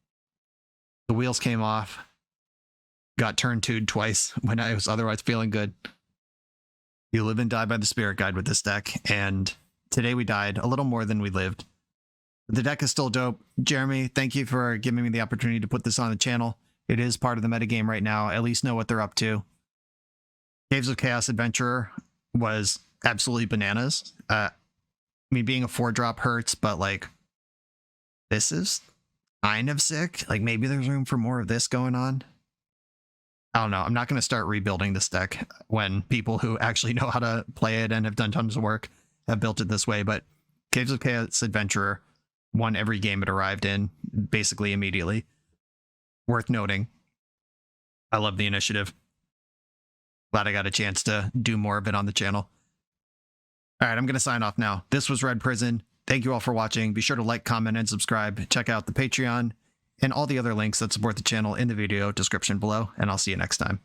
The wheels came off. Got turn 2'd twice when I was otherwise feeling good. You live and die by the spirit guide with this deck, and today we died a little more than we lived. The deck is still dope. Jeremy, thank you for giving me the opportunity to put this on the channel. It is part of the metagame right now. At least know what they're up to. Caves of Chaos Adventurer was absolutely bananas. I mean, being a 4-drop hurts, but like, this is kind of sick. Like, maybe there's room for more of this going on. I don't know. I'm not going to start rebuilding this deck when people who actually know how to play it and have done tons of work have built it this way. But Caves of Chaos Adventurer won every game it arrived in, basically immediately. Worth noting. I love the initiative. Glad I got a chance to do more of it on the channel. All right, I'm going to sign off now. This was Red Prison. Thank you all for watching. Be sure to like, comment, and subscribe. Check out the Patreon and all the other links that support the channel in the video description below, and I'll see you next time.